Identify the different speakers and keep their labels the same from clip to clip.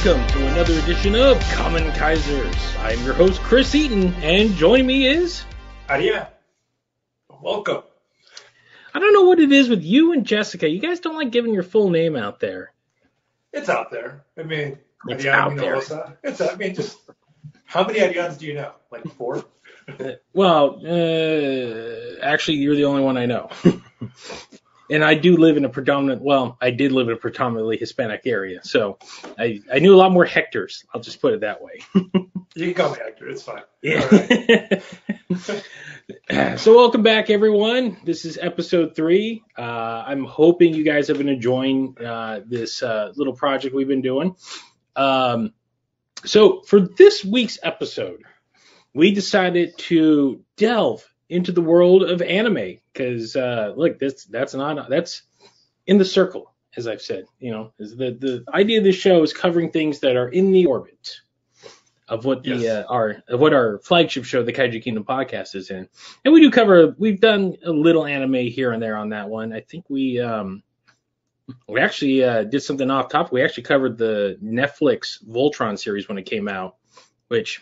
Speaker 1: welcome to another edition of KAMEN KAIZERS. I am your host, Chris Eaton, and joining me is...
Speaker 2: Arian. Welcome.
Speaker 1: I don't know what it is with you and Jessica. You guys don't like giving your full name out there.
Speaker 2: It's out there. I mean,
Speaker 1: It's
Speaker 2: Arian,
Speaker 1: out there.
Speaker 2: It's out. I mean, just how many Arians do you know? Like 4?
Speaker 1: Actually, you're the only one I know. And I do live in I did live in a predominantly Hispanic area, so I knew a lot more Hectors. I'll just put it that way.
Speaker 2: You can call me Hector. It's fine.
Speaker 1: Yeah.
Speaker 2: All
Speaker 1: right. So welcome back, everyone. This is episode 3. I'm hoping you guys have been enjoying this little project we've been doing. So for this week's episode, we decided to delve into the world of anime because look, that's in the circle, as I've said. You know, is the idea of this show is covering things that are in the orbit of what our flagship show, the Kaiju Kingdom podcast, is in. And we've done a little anime here and there on that one. I think we actually did something off topic. We actually covered the Netflix Voltron series when it came out, which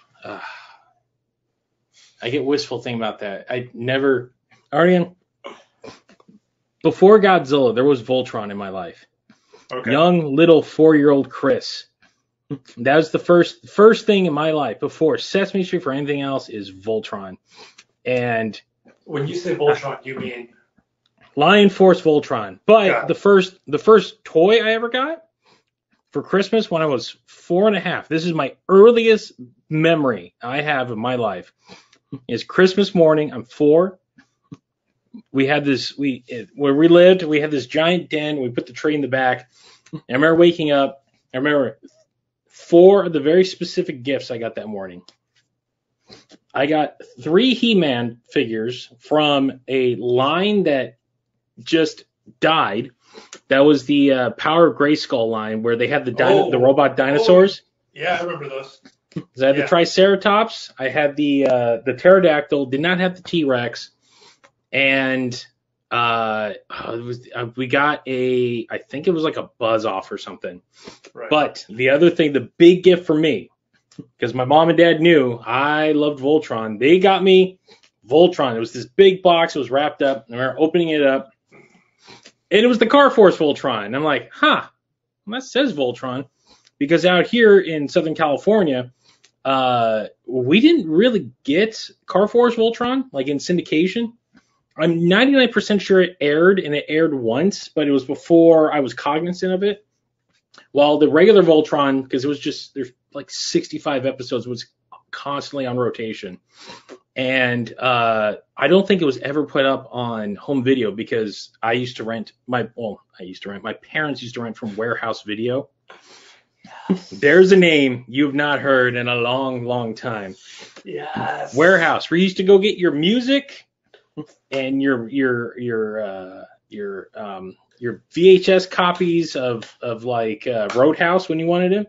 Speaker 1: I get wistful thinking about that. Arian, before Godzilla, there was Voltron in my life. Okay. Young little 4-year-old Chris. That was the first thing in my life before Sesame Street for anything else is Voltron. And
Speaker 2: when you say Voltron, you mean
Speaker 1: Lion Force Voltron. But the first toy I ever got for Christmas when I was 4.5. This is my earliest memory I have of my life. Is Christmas morning. I'm 4. We had where we lived. We had this giant den. We put the tree in the back. I remember waking up. I remember 4 of the very specific gifts I got that morning. I got 3 He-Man figures from a line that just died. That was the Power of Grayskull line where they had the robot dinosaurs.
Speaker 2: Yeah, I remember those.
Speaker 1: I had the Triceratops. I had the Pterodactyl. Did not have the T-Rex. And we got I think it was like a Buzz Off or something. Right. But the other thing, the big gift for me, because my mom and dad knew I loved Voltron, they got me Voltron. It was this big box. It was wrapped up. And we were opening it up. And it was the Car Force Voltron. And I'm like, well, that says Voltron. Because out here in Southern California, we didn't really get Car Force Voltron, like in syndication. I'm 99% sure it aired, and it aired once, but it was before I was cognizant of it. While the regular Voltron, because it was there's like 65 episodes, was constantly on rotation. And I don't think it was ever put up on home video because my parents used to rent from Warehouse Video. There's a name you've not heard in a long, long time.
Speaker 2: Yes.
Speaker 1: Warehouse, where you used to go get your music and your VHS copies of like Roadhouse when you wanted them,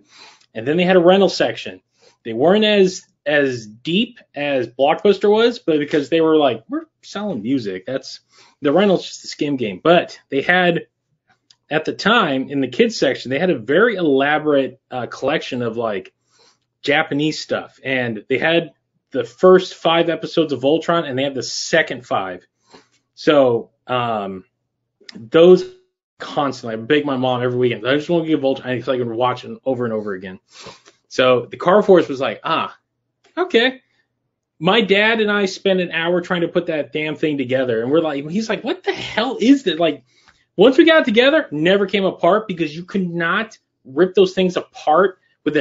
Speaker 1: and then they had a rental section. They weren't as deep as Blockbuster was, but because they were like, we're selling music, that's the rental's just a skim game. But they had, at the time, in the kids section, they had a very elaborate collection of like Japanese stuff, and they had the first 5 episodes of Voltron, and they had the second 5. So those constantly, I beg my mom every weekend, I just want to get Voltron so I can watch it over and over again. So the Car Force was like, okay. My dad and I spent an hour trying to put that damn thing together, and he's like, what the hell is that? Like, once we got it together, never came apart because you could not rip those things apart with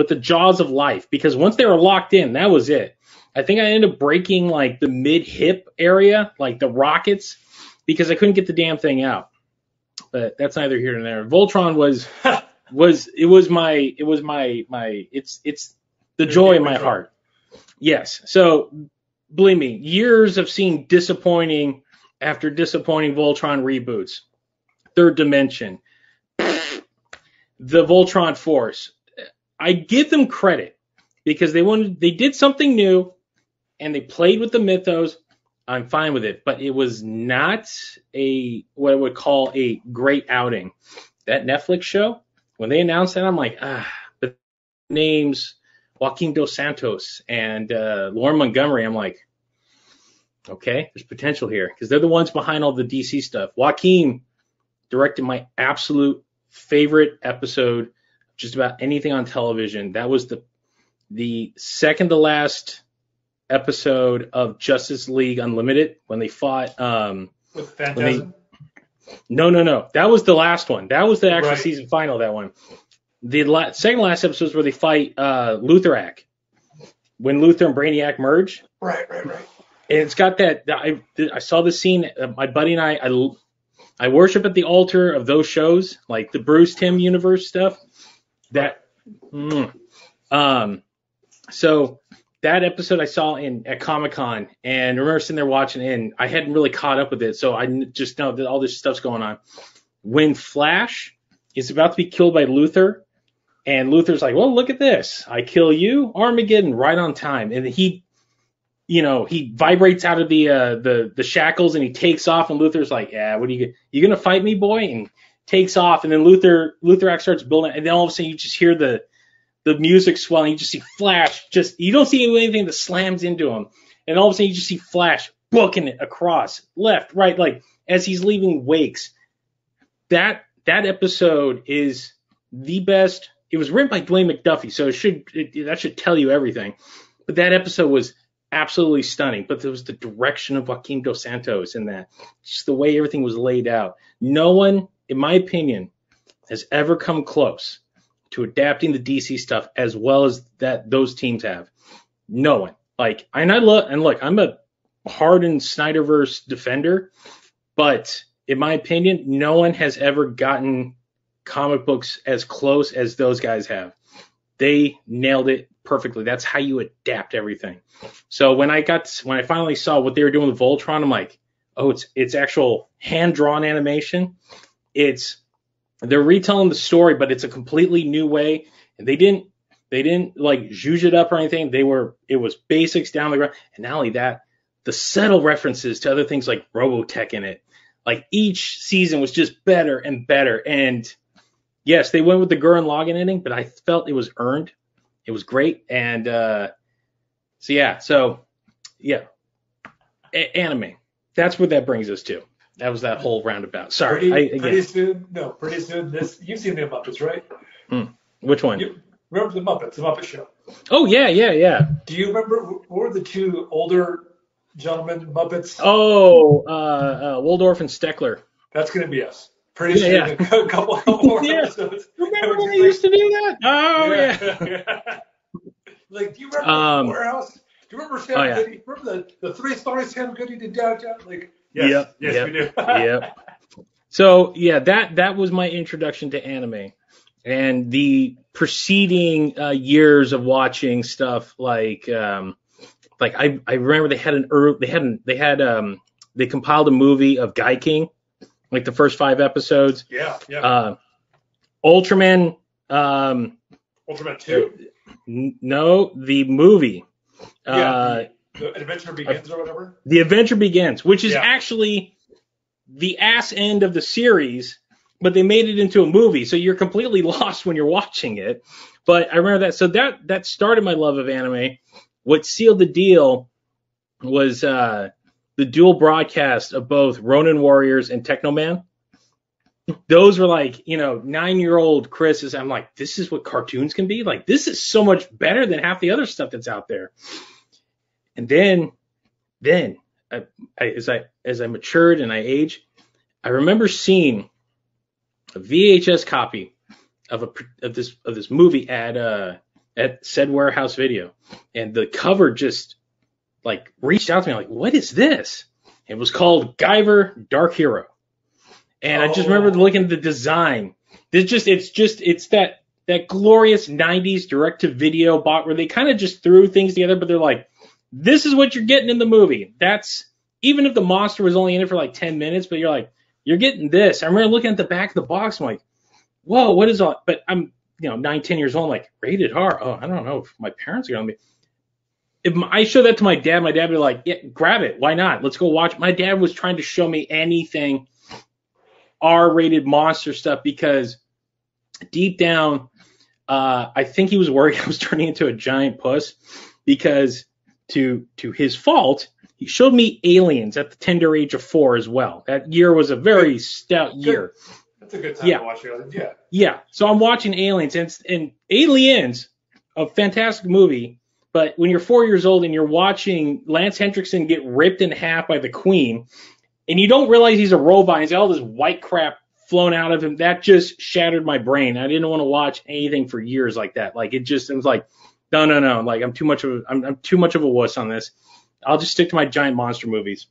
Speaker 1: the jaws of life, because once they were locked in, that was it. I think I ended up breaking like the mid-hip area, like the rockets, because I couldn't get the damn thing out. But that's neither here nor there. Voltron it's the joy in my heart. Yes. So believe me, years of seeing disappointing after disappointing Voltron reboots. Third Dimension, the Voltron Force. I give them credit because they did something new and they played with the mythos. I'm fine with it, but it was not what I would call a great outing. That Netflix show, when they announced that, I'm like, but names Joaquin Dos Santos and Lauren Montgomery. I'm like, okay, there's potential here because they're the ones behind all the DC stuff. Joaquin directed my absolute favorite episode, just about anything on television. That was the second to last episode of Justice League Unlimited when they fought.
Speaker 2: With Phantasm?
Speaker 1: No. That was the last one. That was the actual season final. That one. The second last episode is where they fight Lutherac when Luthor and Brainiac merge.
Speaker 2: Right.
Speaker 1: And it's got that. I saw the scene. My buddy and I worship at the altar of those shows, like the Bruce Timm universe stuff. So that episode I saw at Comic-Con, and I remember sitting there watching it, and I hadn't really caught up with it, so I just know that all this stuff's going on. When Flash is about to be killed by Luthor, and Luthor's like, well, look at this. I kill you, Armageddon, right on time. And he vibrates out of the shackles, and he takes off, and Luthor's like, yeah, what are you going to fight me, boy? And takes off, and then Lutherac starts building, and then all of a sudden you just hear the music swelling. You just see Flash. You don't see anything that slams into him. And all of a sudden you just see Flash booking it across, left, right, like as he's leaving wakes. That episode is the best. It was written by Dwayne McDuffie, so that should tell you everything. But that episode was absolutely stunning. But there was the direction of Joaquin Dos Santos in that. Just the way everything was laid out. No one, in my opinion, has ever come close to adapting the DC stuff as well as that those teams have. No one. Look, I'm a hardened Snyderverse defender, but in my opinion, no one has ever gotten comic books as close as those guys have. They nailed it perfectly. That's how you adapt everything. So when I finally saw what they were doing with Voltron, I'm like, oh, it's actual hand-drawn animation. They're retelling the story, but it's a completely new way. And they didn't like zhuzh it up or anything. It was basics down the ground. And not only that, the subtle references to other things like Robotech in it. Like each season was just better and better. And yes, they went with the Gurren Lagann ending, but I felt it was earned. It was great. And anime. That's what that brings us to. That was that whole roundabout. Sorry.
Speaker 2: Pretty soon. This you've seen the Muppets, right?
Speaker 1: Which one?
Speaker 2: You remember the Muppet Show?
Speaker 1: Oh yeah.
Speaker 2: Do you remember what were the two older gentlemen Muppets?
Speaker 1: Oh, Waldorf and Steckler.
Speaker 2: That's gonna be us. Pretty soon, a couple more episodes.
Speaker 1: Remember when they used to do that? Oh yeah.
Speaker 2: Like, do you remember Warehouse? Do you remember Sam Goody? Remember the 3 stories Sam Goody did downtown? Like. Yes, we do.
Speaker 1: Yep. So yeah, that was my introduction to anime, and the preceding years of watching stuff like I remember they compiled a movie of Guy King, like the first 5 episodes.
Speaker 2: Yeah.
Speaker 1: Ultraman.
Speaker 2: Ultraman 2.
Speaker 1: No, the movie.
Speaker 2: The Adventure Begins or whatever?
Speaker 1: The Adventure Begins, which is actually the ass end of the series, but they made it into a movie, so you're completely lost when you're watching it. But I remember that. So that started my love of anime. What sealed the deal was the dual broadcast of both Ronin Warriors and Technoman. Those were like, 9-year-old Chris I'm like, this is what cartoons can be? Like, this is so much better than half the other stuff that's out there. And then as I matured and I aged, I remember seeing a VHS copy of this movie at said Warehouse Video, and the cover just like reached out to me like, what is this? It was called Guyver Dark Hero, and I just remember looking at the design. It's that glorious 90s direct to video bot where they kind of just threw things together, but they're like, this is what you're getting in the movie. That's even if the monster was only in it for like 10 minutes, but you're getting this. I remember looking at the back of the box. I'm like, whoa, what is all? But I'm 9, 10 years old. I'm like, rated R. Oh, I don't know if my parents are gonna be. If I show that to my dad would be like, yeah, grab it. Why not? Let's go watch. My dad was trying to show me anything R-rated monster stuff because deep down, I think he was worried I was turning into a giant puss because to his fault, he showed me Aliens at the tender age of 4 as well. That year was a very stout year.
Speaker 2: That's a good time to watch Aliens, yeah.
Speaker 1: Yeah, so I'm watching Aliens, and Aliens, a fantastic movie, but when you're 4 years old and you're watching Lance Henriksen get ripped in half by the Queen, and you don't realize he's a robot, he's got all this white crap flown out of him, that just shattered my brain. I didn't want to watch anything for years like that. Like, it was like, no. Like, I'm too much of a wuss on this. I'll just stick to my giant monster movies.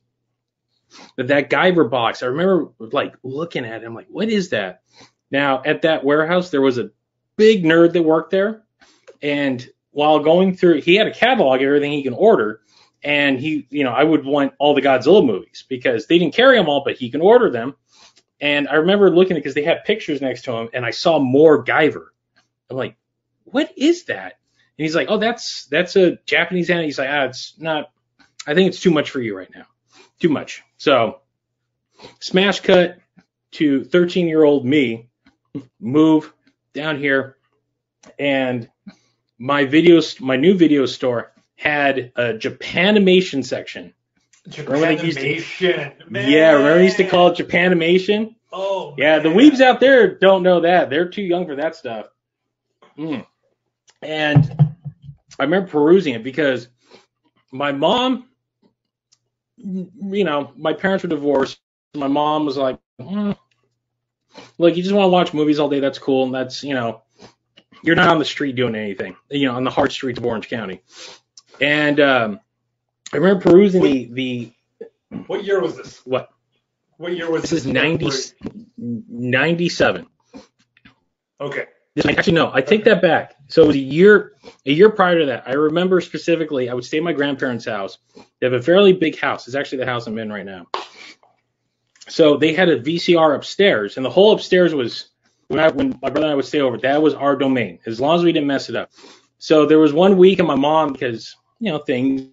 Speaker 1: But that Guyver box, I remember like looking at it. I'm like, what is that? Now, at that warehouse, there was a big nerd that worked there. And while going through, he had a catalog of everything he can order. And I would want all the Godzilla movies because they didn't carry them all, but he can order them. And I remember looking at it because they had pictures next to him, and I saw more Guyver. I'm like, what is that? And he's like, oh, that's a Japanese anime. He's like, it's not. I think it's too much for you right now. Too much. So, smash cut to 13-year-old me, move down here, and my new video store had a Japanimation section.
Speaker 2: Japanimation, man.
Speaker 1: Yeah, remember they used to call it Japanimation?
Speaker 2: Oh,
Speaker 1: yeah, the weebs out there don't know that. They're too young for that stuff. And I remember perusing it because my mom, my parents were divorced. My mom was like, look, you just want to watch movies all day. That's cool. And that's, you're not on the street doing anything, on the hard streets of Orange County. And I remember perusing the.
Speaker 2: What year was this?
Speaker 1: What
Speaker 2: year was this?
Speaker 1: This is 97.
Speaker 2: Okay.
Speaker 1: Actually, no, I take that back. So it was a year prior to that. I remember specifically, I would stay at my grandparents' house. They have a fairly big house. It's actually the house I'm in right now. So they had a VCR upstairs, and the whole upstairs was, when my brother and I would stay over, that was our domain, as long as we didn't mess it up. So there was one week, and my mom, because, things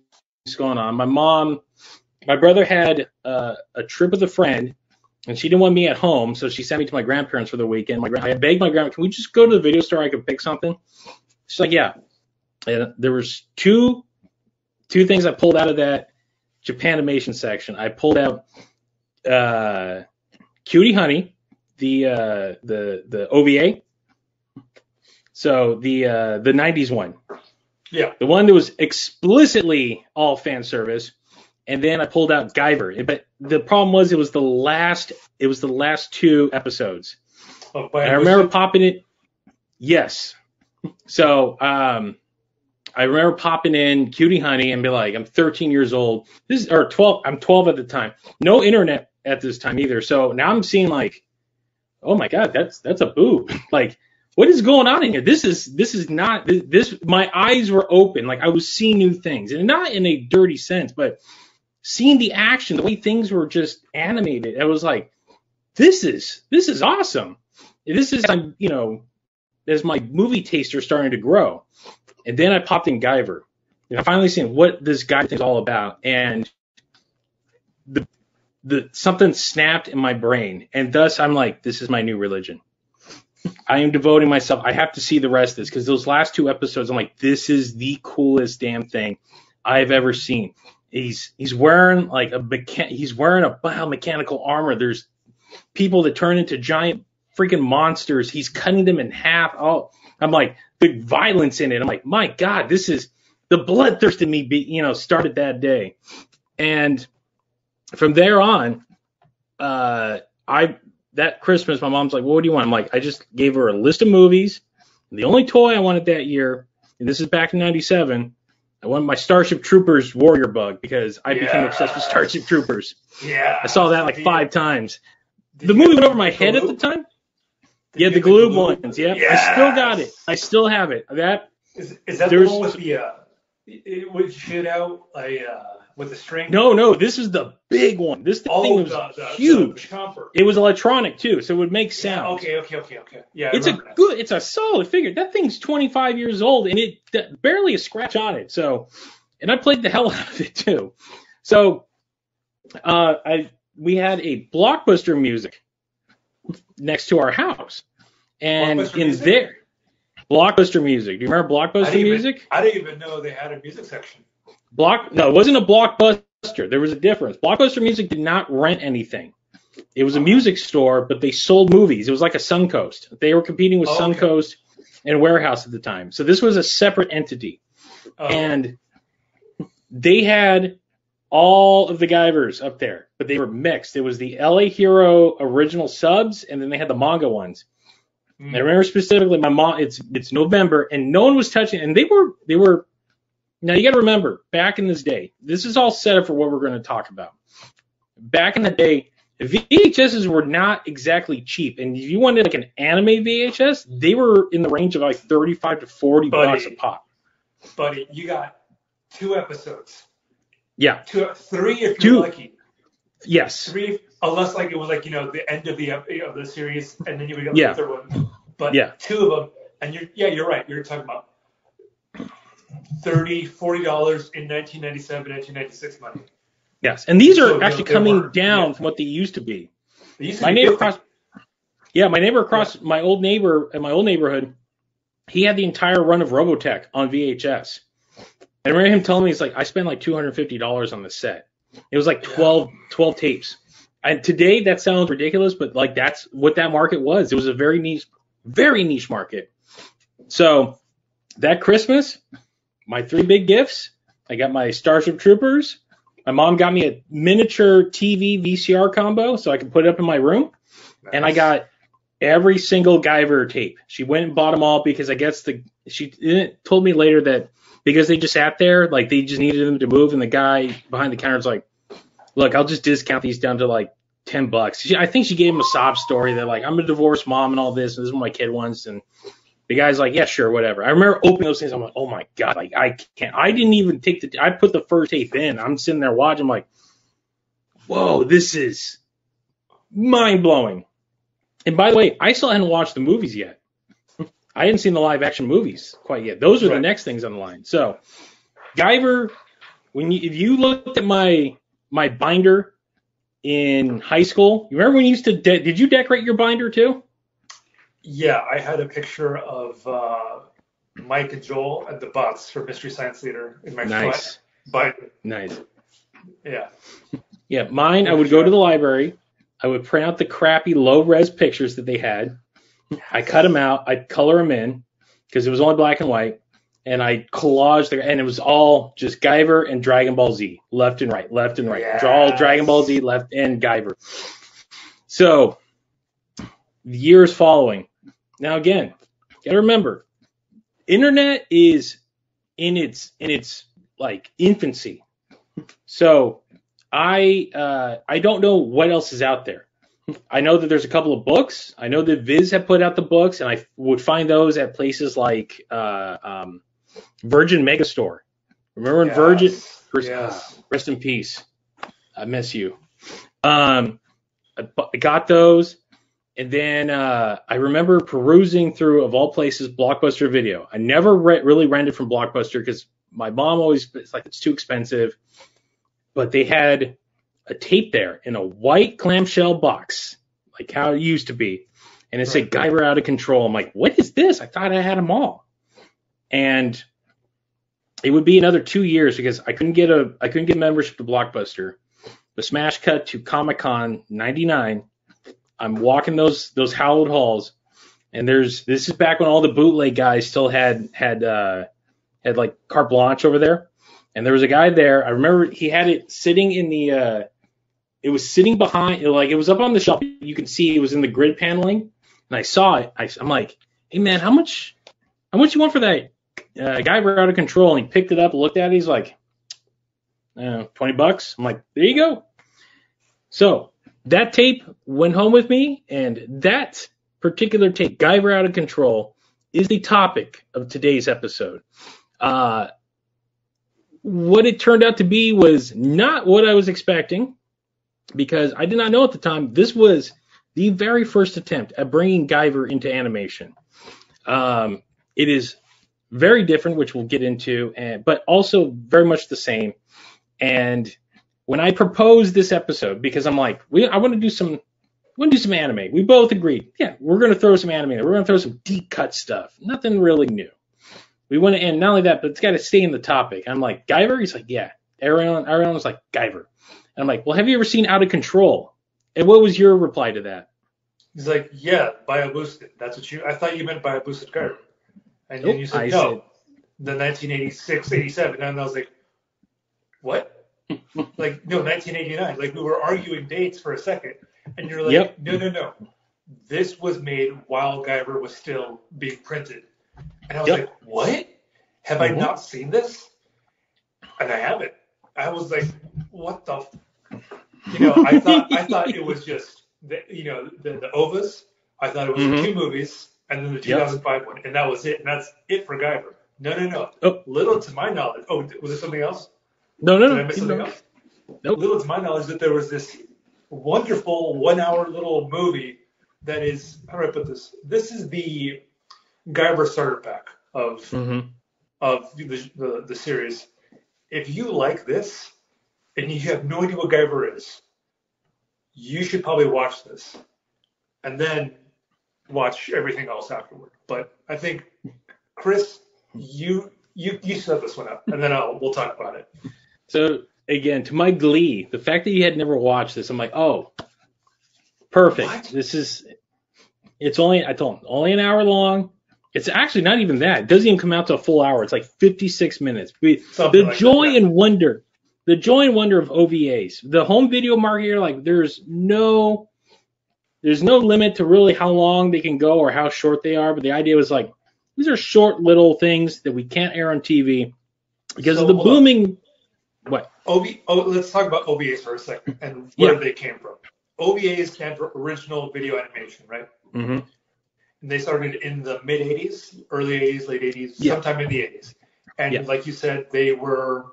Speaker 1: going on, my brother had a trip with a friend, and she didn't want me at home, so she sent me to my grandparents for the weekend. I begged my grandma, can we just go to the video store? I could pick something. She's like, yeah. And there was two things I pulled out of that Japanimation section. I pulled out Cutie Honey, the OVA. So the 90s one.
Speaker 2: Yeah.
Speaker 1: The one that was explicitly all fan service. And then I pulled out Guyver. But the problem was it was the last 2 episodes.
Speaker 2: Oh,
Speaker 1: and I remember popping it. Yes. So I remember popping in Cutie Honey and be like, I'm 13 years old. 12. I'm 12 at the time. No internet at this time either. So now I'm seeing like, oh my God, that's a boob. Like, what is going on in here? This is not this. My eyes were open. Like, I was seeing new things, and not in a dirty sense, but seeing the action, the way things were just animated. I was like, this is awesome. This is, as my movie taster starting to grow. And then I popped in Guyver, and I finally seen what this guy thing is all about. And the something snapped in my brain, and thus I'm like, this is my new religion. I am devoting myself. I have to see the rest of this because those last 2 episodes, I'm like, this is the coolest damn thing I've ever seen. He's wearing like he's wearing a biomechanical armor. There's people that turn into giant freaking monsters. He's cutting them in half. Oh, I'm like, the violence in it. I'm like, my God, this is the bloodthirst in me. Started that day, and from there on, that Christmas, my mom's like, well, what do you want? I'm like, I just gave her a list of movies. And the only toy I wanted that year, and this is back in 97, I wanted my Starship Troopers Warrior Bug because I became obsessed with Starship Troopers.
Speaker 2: Yeah.
Speaker 1: I saw that like 5 times. The movie went over my head at the time. Yeah, the glue ones. Yeah, yes. I still got it. I still have it.
Speaker 2: Is that the one with the it would shoot out with the string?
Speaker 1: No, this is the big one. This thing was huge. It was electronic too, so it would make sound.
Speaker 2: Yeah, okay. Yeah,
Speaker 1: it's a solid figure. That thing's 25 years old, and it barely a scratch on it. So, and I played the hell out of it too. So, we had a Blockbuster music next to our house, And
Speaker 2: Blockbuster
Speaker 1: in
Speaker 2: music?
Speaker 1: there, Blockbuster music. Do you remember Blockbuster music?
Speaker 2: I didn't even know they had a music section.
Speaker 1: No, it wasn't a Blockbuster. There was a difference. Blockbuster music did not rent anything. It was a music store, but they sold movies. It was like a Suncoast. They were competing with Suncoast and Warehouse at the time. So this was a separate entity. And they had all of the GUYVERs up there, but they were mixed. It was the LA Hero original subs, and then they had the manga ones. I remember specifically my mom, it's November, and no one was touching it. And they were, now you got to remember, back in this day, this is all set up for what we're going to talk about. Back in the day, VHSs were not exactly cheap. And if you wanted like an anime VHS, they were in the range of like 35 to 40 bucks a pop.
Speaker 2: Buddy, you got 2 episodes.
Speaker 1: Yeah.
Speaker 2: 3 if you're lucky.
Speaker 1: Yes.
Speaker 2: 3, unless like it was like, the end of the series, and then you would get the third one. But 2 of them, and you're right. You're talking about $30, $40 in 1997, 1996 money.
Speaker 1: Yes, and these are actually coming down from what they used to be. My neighbor across my old neighbor in my old neighborhood, he had the entire run of Robotech on VHS. I remember him telling me, he's like, I spent like $250 on the set. It was like 12 tapes. And today that sounds ridiculous, but like that's what that market was. It was a very niche market. So that Christmas, my 3 big gifts, I got my Starship Troopers. My mom got me a miniature TV VCR combo so I could put it up in my room. Nice. And I got every single GUYVER tape. She went and bought them all because I guess she told me later that because they just sat there, like they just needed them to move. And the guy behind the counter was like, look, I'll just discount these down to like $10. I think she gave him a sob story that like, I'm a divorced mom and all this. And this is what my kid wants. And the guy's like, yeah, sure, whatever. I remember opening those things. I'm like, oh my God, like I can't. I didn't even I put the first tape in. I'm sitting there watching. I'm like, whoa, this is mind blowing. And by the way, I still hadn't watched the movies yet. I hadn't seen the live action movies quite yet. Those are the next things on the line. So, GUYVER, if you looked at my binder in high school, you remember when you used to did you decorate your binder too?
Speaker 2: Yeah, I had a picture of Mike and Joel at the bus for Mystery Science Theater in my front binder. Nice. Yeah.
Speaker 1: Yeah, mine, I would go to the library. I would print out the crappy low-res pictures that they had. I cut them out. I'd color them in because it was only black and white. And I collaged and it was all just GUYVER and Dragon Ball Z, left and right, left and right. Yes. Draw Dragon Ball Z, left, and GUYVER. So, the years following. Now again, you gotta remember, internet is in its like infancy. So I don't know what else is out there. I know that there's a couple of books. I know that Viz have put out the books, and I would find those at places like Virgin Megastore. Remember when Virgin? Rest in peace. I miss you. I got those. And then I remember perusing through, of all places, Blockbuster Video. I never really rented from Blockbuster because my mom always, it's too expensive. But they had a tape there in a white clamshell box, like how it used to be. And it said GUYVER Out of Control. I'm like, what is this? I thought I had them all. And it would be another 2 years because I couldn't get membership to Blockbuster. The smash cut to Comic-Con 99. I'm walking those hallowed halls, and this is back when all the bootleg guys still had like carte blanche over there. And there was a guy there. I remember he had it sitting in the it was sitting behind, like it was up on the shelf. You could see it was in the grid paneling, and I saw it. I'm like, hey man, how much you want for that GUYVER Out of Control? And he picked it up, looked at it. He's like, $20. I'm like, there you go. So that tape went home with me, and that particular tape, GUYVER Out of Control, is the topic of today's episode. What it turned out to be was not what I was expecting, because I did not know at the time this was the very first attempt at bringing GUYVER into animation. It is very different, which we'll get into, but also very much the same. And when I proposed this episode, because I'm like, I want to do some we're going to do some anime. We both agreed. Yeah, we're going to throw some anime. We're going to throw some deep cut stuff. Nothing really new. We want to, and not only that, but it's got to stay in the topic. I'm like, Guyver? He's like, yeah. Arian was like, Guyver. And I'm like, well, have you ever seen Out of Control? And what was your reply to that?
Speaker 2: He's like, yeah, bio-boosted. That's what I thought you meant bio-boosted Guyver. And then you said, no, the 1986, 87. And I was like, what? Like, no, 1989. Like, we were arguing dates for a second. And you're like, no. This was made while Guyver was still being printed. And I was like, what? Have I not seen this? And I haven't. I was like, what the? I thought it was just the OVAs. I thought it was 2 movies and then the 2005 one, and that was it. And that's it for Guyver. No.
Speaker 1: Oh.
Speaker 2: Little to my knowledge. Oh, was there something else?
Speaker 1: No.
Speaker 2: Did I miss something else?
Speaker 1: Nope.
Speaker 2: Little to my knowledge that there was this wonderful 1-hour little movie that is. How do I put this? This is the Guyver starter pack of the series. If you like this and you have no idea what Guyver is, you should probably watch this and then watch everything else afterward. But I think, Chris, you set this one up, and then we'll talk about it.
Speaker 1: So again, to my glee, the fact that you had never watched this, I'm like, oh, perfect. What? It's only, I told him, only an hour long. It's actually not even that. It doesn't even come out to a full hour. It's like 56 minutes. The joy and wonder of OVAs. The home video market here, like there's no limit to really how long they can go or how short they are. But the idea was like, these are short little things that we can't air on TV because of the booming. What?
Speaker 2: Let's talk about OVAs for a second and where they came from. OVAs stand for original video animation, right? Mm-hmm. And they started in the mid 80s, early 80s, late 80s, sometime in the 80s. And like you said, they were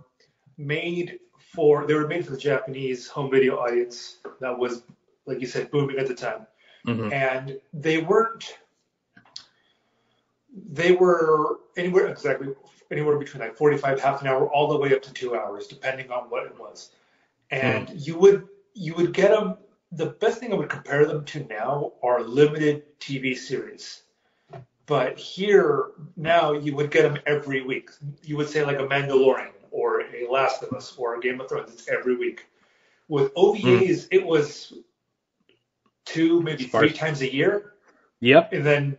Speaker 2: made for the Japanese home video audience that was, like you said, booming at the time. Mm-hmm. And they were anywhere between like 45, half an hour, all the way up to 2 hours, depending on what it was. And you would get them. The best thing I would compare them to now are limited TV series. But here, now, you would get them every week. You would say like a Mandalorian or a Last of Us or a Game of Thrones. It's every week. With OVAs, it was 2, maybe 3 times a year.
Speaker 1: Yep.
Speaker 2: And then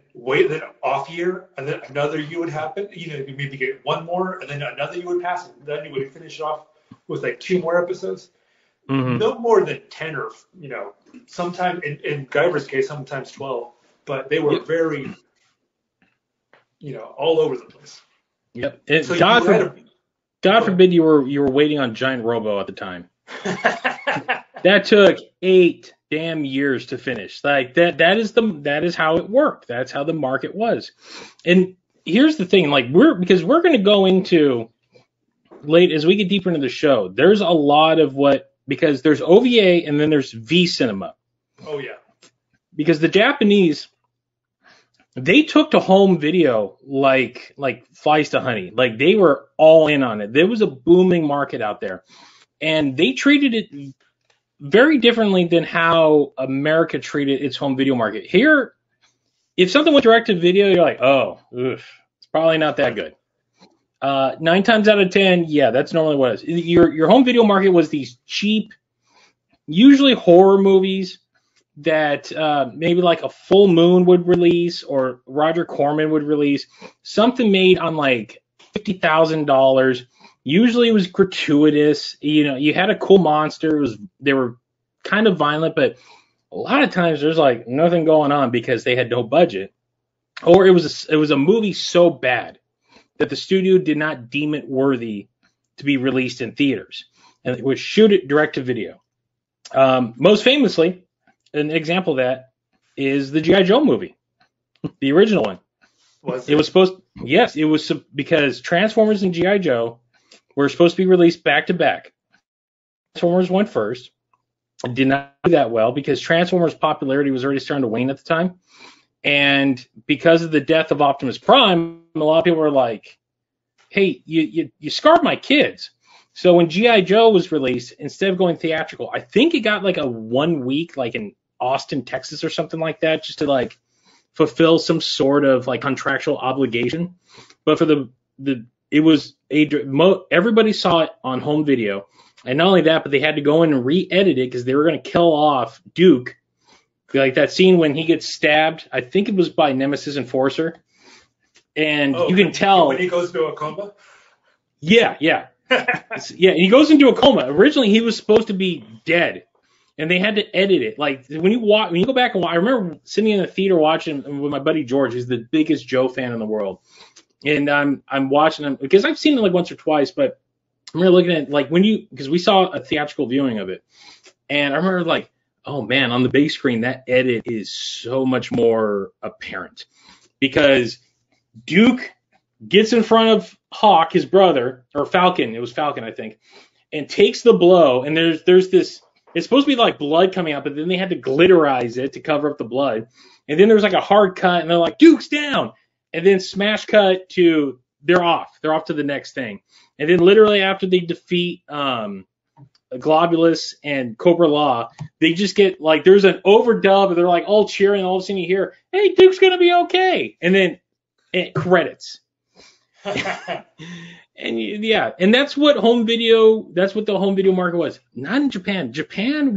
Speaker 2: off year, and then another year would happen. You maybe get 1 more, and then another year would pass, and then you would finish off with like 2 more episodes. Mm-hmm. No more than 10 or, sometimes in Guyver's case, sometimes 12. But they were very, all over the place.
Speaker 1: Yep. So God forbid you were waiting on Giant Robo at the time. That took 8 damn years to finish. Like that is how it worked. That's how the market was. And here's the thing, like we're going to go into late as we get deeper into the show. There's a lot of because there's OVA and then there's V cinema.
Speaker 2: Oh yeah.
Speaker 1: Because the Japanese, they took to home video like flies to honey. Like they were all in on it. There was a booming market out there. And they treated it very differently than how America treated its home video market. Here, if something went direct to video, you're like, oh, it's probably not that good. 9 times out of 10, that's normally what it is. Your home video market was these cheap, usually horror movies that maybe like a Full Moon would release or Roger Corman would release. Something made on like $50,000. Usually it was gratuitous. You had a cool monster. They were kind of violent, but a lot of times there's like nothing going on because they had no budget, or it was a movie so bad that the studio did not deem it worthy to be released in theaters, and it would shoot it direct to video. Most famously, an example of that is the G.I. Joe movie, the original one. It was supposed, yes, it was because Transformers and G.I. Joe were supposed to be released back to back. Transformers went first. It did not do that well because Transformers' popularity was already starting to wane at the time. And because of the death of Optimus Prime, a lot of people were like, hey, you scarred my kids. So when G.I. Joe was released, instead of going theatrical, I think it got like a 1 week, like in Austin, Texas or something like that, just to like fulfill some sort of like contractual obligation. But for everybody saw it on home video. And not only that, but they had to go in and re-edit it because they were going to kill off Duke. Like that scene when he gets stabbed, I think it was by Nemesis Enforcer. And you can tell.
Speaker 2: When he goes into a coma?
Speaker 1: Yeah. Yeah, he goes into a coma. Originally, he was supposed to be dead. And they had to edit it. Like when you go back and watch, I remember sitting in the theater watching with my buddy George, who's the biggest Joe fan in the world. And I'm watching him because I've seen it like once or twice, but I'm really looking at like because we saw a theatrical viewing of it, and I remember like, oh man, on the big screen that edit is so much more apparent because Duke gets in front of Hawk, his brother, or Falcon, it was Falcon I think, and takes the blow, and there's this. It's supposed to be like blood coming out, but then they had to glitterize it to cover up the blood, and then there's like a hard cut, and they're like Duke's down, and then smash cut to they're off to the next thing. And then literally after they defeat Globulus and Cobra Law, they just get like there's an overdub and they're like all cheering, and all of a sudden you hear, "Hey, Duke's gonna be okay," and then credits. And that's what the home video market was. Not in Japan. Japan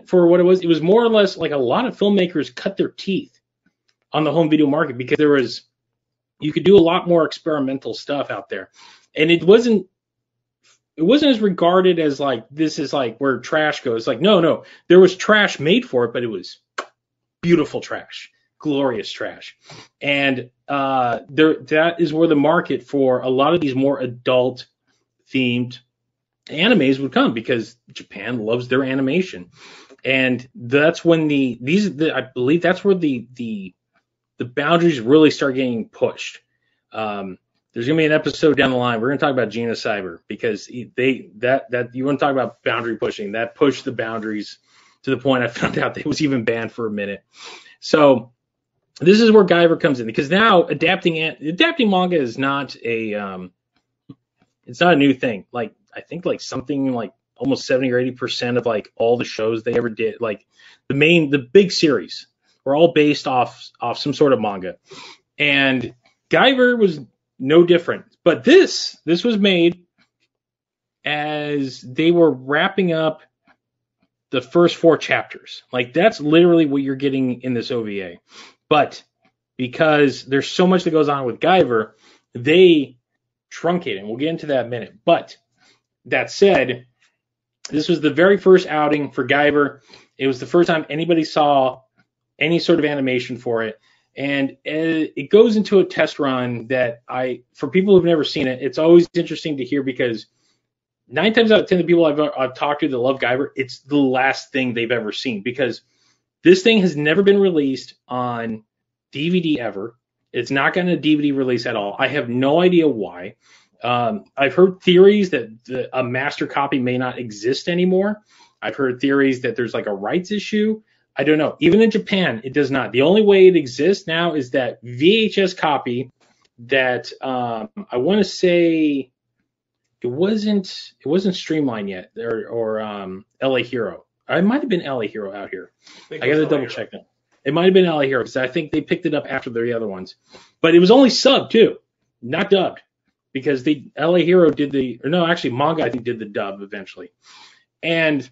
Speaker 1: for what it was. It was more or less like a lot of filmmakers cut their teeth on the home video market because you could do a lot more experimental stuff out there, and it wasn't as regarded as like this is like where trash goes. Like no, there was trash made for it, but it was beautiful trash, glorious trash, and that is where the market for a lot of these more adult themed animes would come because Japan loves their animation, and that's when I believe that's where the boundaries really start getting pushed. There's gonna be an episode down the line. We're gonna talk about Gina Cyber because you want to talk about boundary pushing. That pushed the boundaries to the point I found out that it was even banned for a minute. So this is where Guyver comes in because now adapting manga is not it's not a new thing. Like I think like something like almost 70 or 80% of like all the shows they ever did, like the big series, were all based off some sort of manga. And Guyver was no different. But this was made as they were wrapping up the first 4 chapters. Like that's literally what you're getting in this OVA. But because there's so much that goes on with Guyver, they truncate it. And we'll get into that in a minute. But that said, this was the very first outing for Guyver. It was the first time anybody saw any sort of animation for it. And it goes into a test run that for people who've never seen it, it's always interesting to hear because 9 times out of 10, the people I've talked to that love Guyver, it's the last thing they've ever seen because this thing has never been released on DVD ever. It's not gotten a DVD release at all. I have no idea why. I've heard theories that a master copy may not exist anymore. I've heard theories that there's like a rights issue. I don't know. Even in Japan, it does not. The only way it exists now is that VHS copy that I want to say it wasn't Streamline yet or LA Hero. It might have been LA Hero out here. I got to double check that. It might have been LA Hero because I think they picked it up after the other ones. But it was only subbed too, not dubbed, because LA Hero manga I think did the dub eventually. And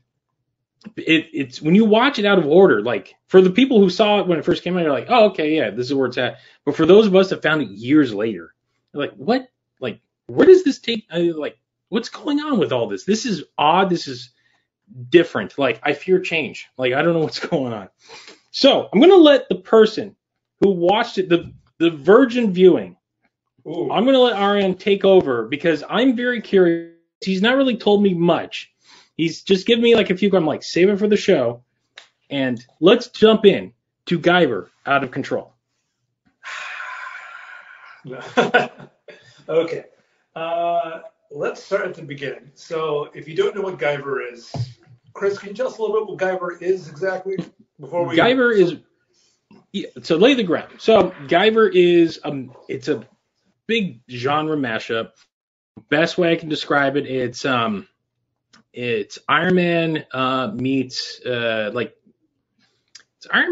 Speaker 1: it's when you watch it out of order, like for the people who saw it when it first came out, you're like, oh, okay, yeah, this is where it's at. But for those of us that found it years later, they're like, what? Like, where does this take? Like, what's going on with all this? This is odd. This is different. Like, I fear change. Like, I don't know what's going on. So I'm going to let the person who watched it, the virgin viewing,
Speaker 2: Ooh.
Speaker 1: I'm going to let Arian take over because I'm very curious. He's not really told me much. He's just given me like a few. I'm like, save it for the show. And let's jump in to Guyver Out of Control.
Speaker 2: Okay. Let's start at the beginning. So if you don't know what Guyver is, Chris, can you tell us a little bit what Guyver is exactly?
Speaker 1: Guyver is, so lay the ground. So Guyver is, it's a big genre mashup. Best way I can describe it, it's Iron Man meets Iron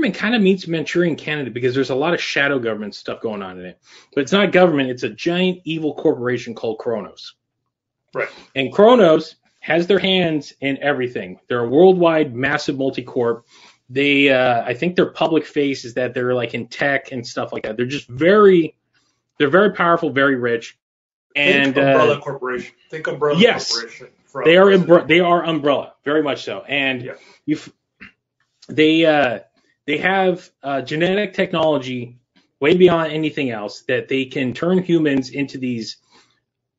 Speaker 1: Man kind of meets Manchurian Candidate because there's a lot of shadow government stuff going on in it. But it's not government, it's a giant evil corporation called Kronos.
Speaker 2: Right.
Speaker 1: And Kronos has their hands in everything. They're a worldwide massive multi-corp. They I think their public face is that they're like in tech and stuff like that. They're very powerful, very rich. And
Speaker 2: Think Umbrella Corporation. Think Umbrella Corporation.
Speaker 1: They are Umbrella, very much so. And they have genetic technology way beyond anything else that they can turn humans into these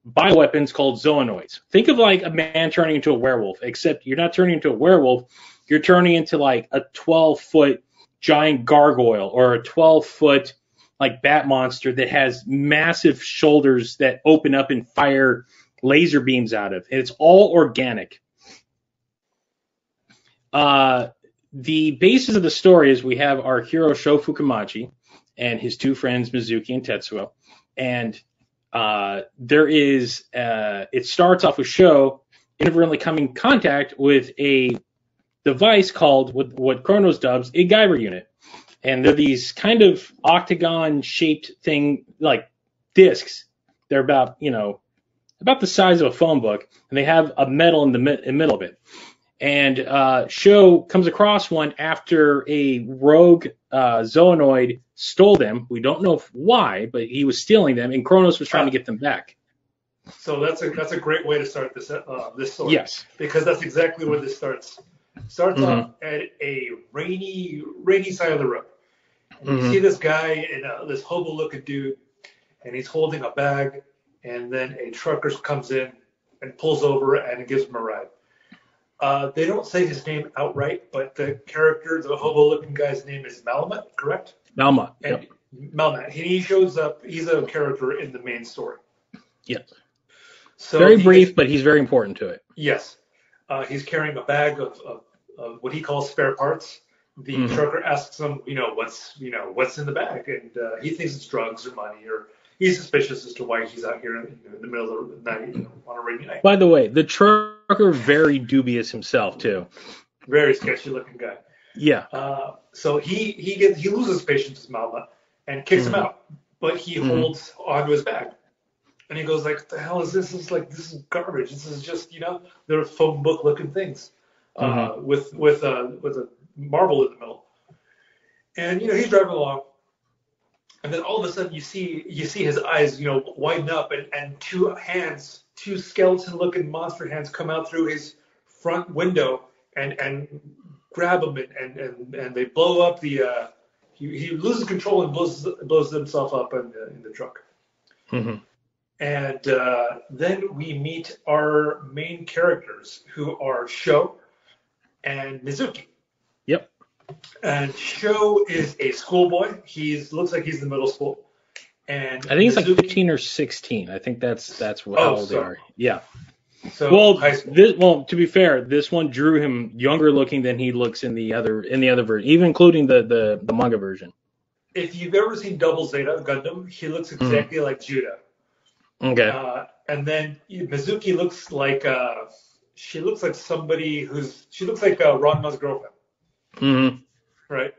Speaker 1: bioweapons called Zoanoids. Think of like a man turning into a werewolf, except you're not turning into a werewolf. You're turning into like a 12-foot giant gargoyle or a 12-foot like bat monster that has massive shoulders that open up and fire laser beams out of. And it's all organic. The basis of the story is we have our hero Sho Fukumachi and his two friends Mizuki and Tetsuo. And there is it starts off with Sho inadvertently coming in contact with a device called what Kronos dubs a GUYVER unit. And they're these kind of octagon shaped thing, like discs. They're about the size of a phone book, and they have a metal in the middle of it. And Sho comes across one after a rogue Zoanoid stole them. We don't know why, but he was stealing them, and Kronos was trying to get them back.
Speaker 2: So that's a great way to start this story.
Speaker 1: Yes,
Speaker 2: because that's exactly where this starts. Starts off at a rainy side of the road. And you see this guy this hobo-looking dude, and he's holding a bag, and then a trucker comes in and pulls over and gives him a ride. They don't say his name outright, but the character, the hobo-looking guy's name is Malamat, correct?
Speaker 1: Malamat.
Speaker 2: Yep. Malamat. He shows up. He's a character in the main story.
Speaker 1: Yes.
Speaker 2: So
Speaker 1: very brief, but he's very important to it.
Speaker 2: Yes. He's carrying a bag of what he calls spare parts. The trucker asks him, what's in the bag, and he thinks it's drugs or money, or he's suspicious as to why he's out here in the middle of the night on a rainy night.
Speaker 1: By the way, the trucker very dubious himself too.
Speaker 2: Very sketchy looking guy.
Speaker 1: Yeah.
Speaker 2: So he loses patience with Malma and kicks him out, but he holds onto his bag. And he goes like, "What the hell is this? This is garbage. This is just they're phone book looking things with a marble in the middle." And he's driving along, and then all of a sudden you see his eyes widen up, and two skeleton looking monster hands come out through his front window and grab him and they blow up the he loses control and blows himself up in the truck. And then we meet our main characters, who are Sho and Mizuki.
Speaker 1: Yep.
Speaker 2: And Sho is a schoolboy. Looks like he's in middle school. And
Speaker 1: I think
Speaker 2: Mizuki,
Speaker 1: he's like 15 or 16. I think that's how old they are. Yeah.
Speaker 2: So
Speaker 1: to be fair, this one drew him younger looking than he looks in the other version, even including the manga version.
Speaker 2: If you've ever seen Double Zeta Gundam, he looks exactly like Judah.
Speaker 1: Okay.
Speaker 2: And then Mizuki looks like she looks like Ranma's girlfriend. Right.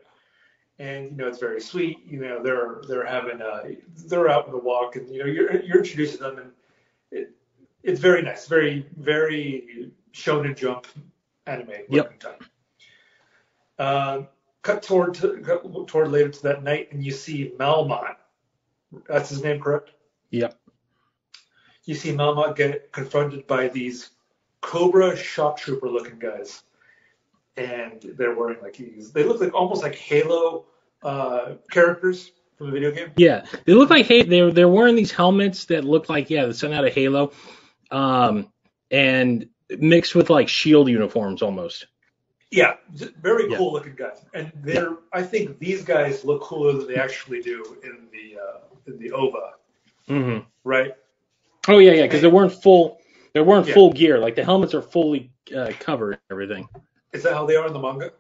Speaker 2: And it's very sweet. They're having they're out on the walk, and you're introducing them, and it's very nice, very very Shonen Jump anime looking time. Cut toward later to that night, and you see Malmont. That's his name, correct?
Speaker 1: Yep.
Speaker 2: You see Malmont get confronted by these Cobra shock trooper looking guys, and they're wearing they look like almost like Halo characters from the video game.
Speaker 1: Yeah, they look like they're wearing these helmets that look like they sent out of Halo, and mixed with like shield uniforms almost.
Speaker 2: Yeah, very cool looking guys, and I think these guys look cooler than they actually do in the OVA. Right.
Speaker 1: Oh yeah, because they weren't full gear. Like the helmets are fully covered and everything.
Speaker 2: Is that how they are in the manga?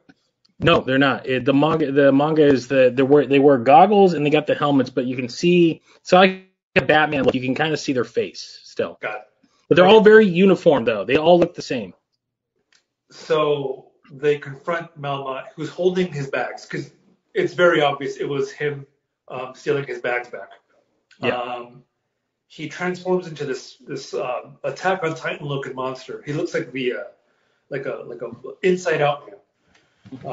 Speaker 1: No, they're not. The manga is they wear goggles and they got the helmets, but you can see like a Batman look. You can kind of see their face still.
Speaker 2: Got it.
Speaker 1: But they're all very uniform though. They all look the same.
Speaker 2: So they confront Melmoth, who's holding his bags, because it's very obvious it was him stealing his bags back.
Speaker 1: Yeah.
Speaker 2: He transforms into this Attack on Titan looking monster. He looks like like a Inside Out man.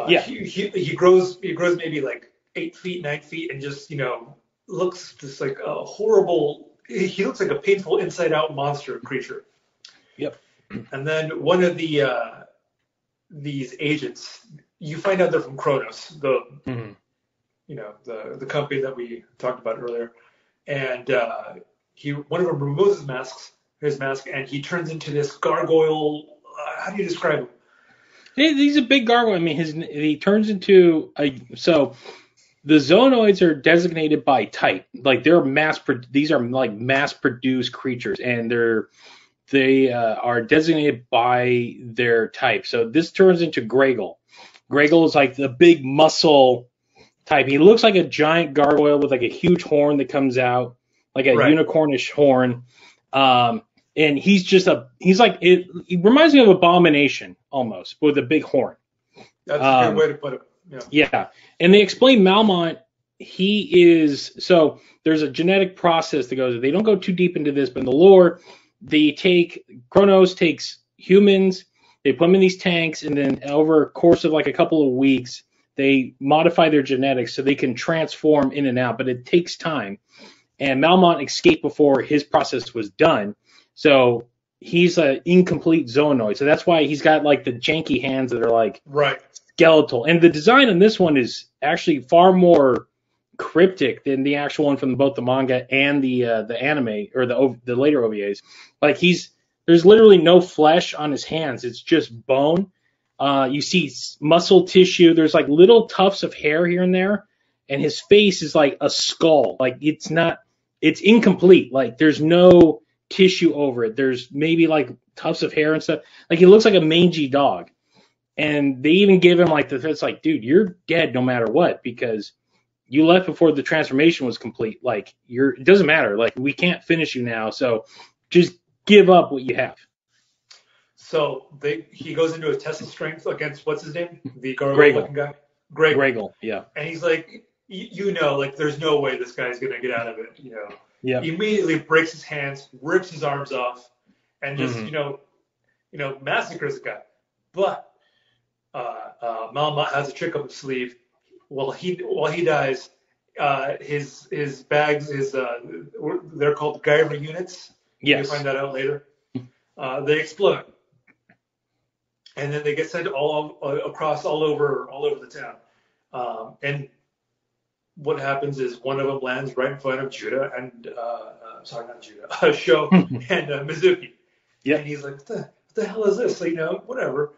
Speaker 1: Yeah.
Speaker 2: He grows maybe like 8 feet, 9 feet, and just looks just like a horrible. He looks like a painful Inside Out monster creature.
Speaker 1: Yep.
Speaker 2: And then one of these agents, you find out they're from Kronos, the company that we talked about earlier, and one of them removes his mask, and he turns into this gargoyle. How do you describe him?
Speaker 1: He's a big gargoyle. I mean, he turns into so the Zoanoids are designated by type. Like these are like mass produced creatures, and they are designated by their type. So this turns into Graygle. Graygle is like the big muscle type. He looks like a giant gargoyle with like a huge horn that comes out, like a unicornish horn. And he reminds me of Abomination almost, with a big horn.
Speaker 2: That's a good way to put it.
Speaker 1: Yeah. And they explain Melmoth, so there's a genetic process that goes, they don't go too deep into this, but in the lore, Kronos takes humans, they put them in these tanks, and then over a course of like a couple of weeks, they modify their genetics so they can transform in and out, but it takes time. And Melmoth escaped before his process was done. So he's an incomplete Zoanoid. So that's why he's got like the janky hands that are like skeletal. And the design on this one is actually far more cryptic than the actual one from both the manga and the anime, or the later OVAs. Like there's literally no flesh on his hands. It's just bone. You see muscle tissue. There's like little tufts of hair here and there. And his face is like a skull. Like it's incomplete. Like there's no tissue over it. There's maybe like tufts of hair and stuff. Like he looks like a mangy dog. And they even give him like it's like, dude, you're dead no matter what, because you left before the transformation was complete. Like it doesn't matter. Like we can't finish you now. So just give up what you have.
Speaker 2: So he goes into a test of strength against what's his name? The gargoyle looking guy?
Speaker 1: Graygle, yeah.
Speaker 2: And he's like, like there's no way this guy's gonna get out of it,
Speaker 1: Yeah.
Speaker 2: He immediately breaks his hands, rips his arms off, and just massacres the guy. But Melmoth has a trick up his sleeve. While he dies, his bags, they're called GUYVER units.
Speaker 1: Yes.
Speaker 2: You find that out later. They explode, and then they get sent all over the town. And what happens is one of them lands right in front of Judah and Sho and Mizuki.
Speaker 1: Yeah.
Speaker 2: And he's like, what the hell is this? Whatever.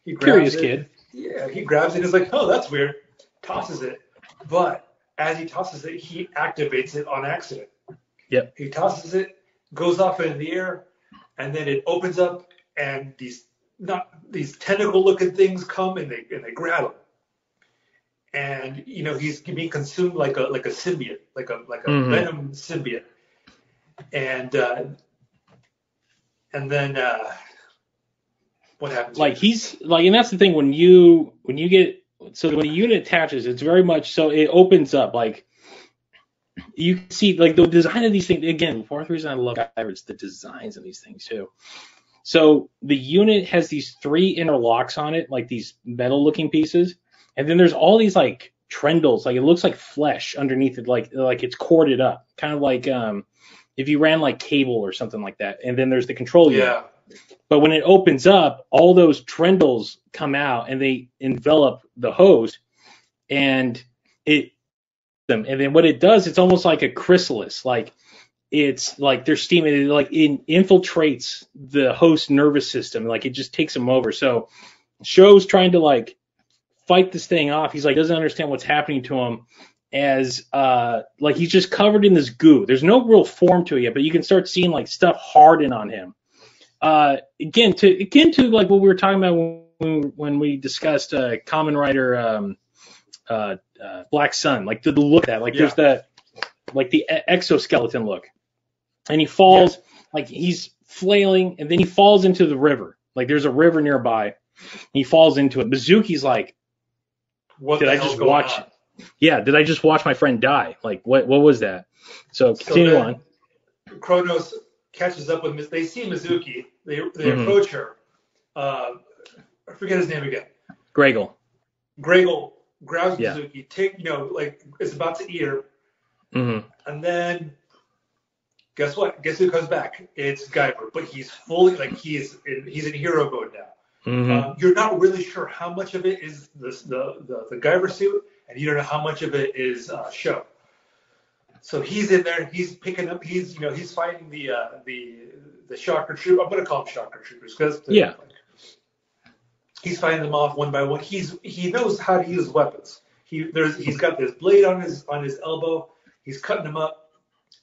Speaker 2: He grabs
Speaker 1: Curious
Speaker 2: it.
Speaker 1: Kid.
Speaker 2: Yeah, he grabs it and is like, oh, that's weird. Tosses it. But as he tosses it, he activates it on accident.
Speaker 1: Yep.
Speaker 2: He tosses it, goes off into the air, and then it opens up, and these tentacle-looking things come and they grab him. And he's being consumed like a symbiote, like a venom symbiote. And then what happens?
Speaker 1: Like he's like, and that's the thing when the unit attaches, it's very much so it opens up. Like you can see like the design of these things again. The fourth reason I love GUYVERs, the designs of these things too. So the unit has these 3 interlocks on it, like these metal-looking pieces. And then there's all these like trendles, like it looks like flesh underneath it, like it's corded up, kind of like if you ran like cable or something like that. And then there's the control unit. But when it opens up, all those trendles come out and they envelop the host, and then what it does, it's almost like a chrysalis, like it's like they're steaming, it infiltrates the host nervous system, like it just takes them over. So Sho's trying to like fight this thing off. He's like doesn't understand what's happening to him, as like he's just covered in this goo. There's no real form to it yet, but you can start seeing like stuff harden on him. Again to like what we were talking about when we discussed Kamen Rider Black Sun, like the look of that, like there's that like the exoskeleton look, and he falls like he's flailing, and then he falls into the river. Like there's a river nearby. He falls into it. Mizuki's like,
Speaker 2: What
Speaker 1: did
Speaker 2: the
Speaker 1: I
Speaker 2: hell's
Speaker 1: just
Speaker 2: going
Speaker 1: watch?
Speaker 2: on?
Speaker 1: Yeah, did I just watch my friend die? Like, what was that? So continue on.
Speaker 2: Kronos catches up with they see Mizuki. They approach her. I forget his name again.
Speaker 1: Gregel
Speaker 2: grabs Mizuki, like is about to eat her. And then guess what? Guess who comes back? It's Guyver, but he's fully like he's in hero mode now. You're not really sure how much of it is the Guyver suit, and you don't know how much of it is show. So he's in there. He's picking up. He's fighting the shocker troop. I'm gonna call them shocker troopers because he's fighting them off one by one. He knows how to use weapons. He's got this blade on his elbow. He's cutting him up.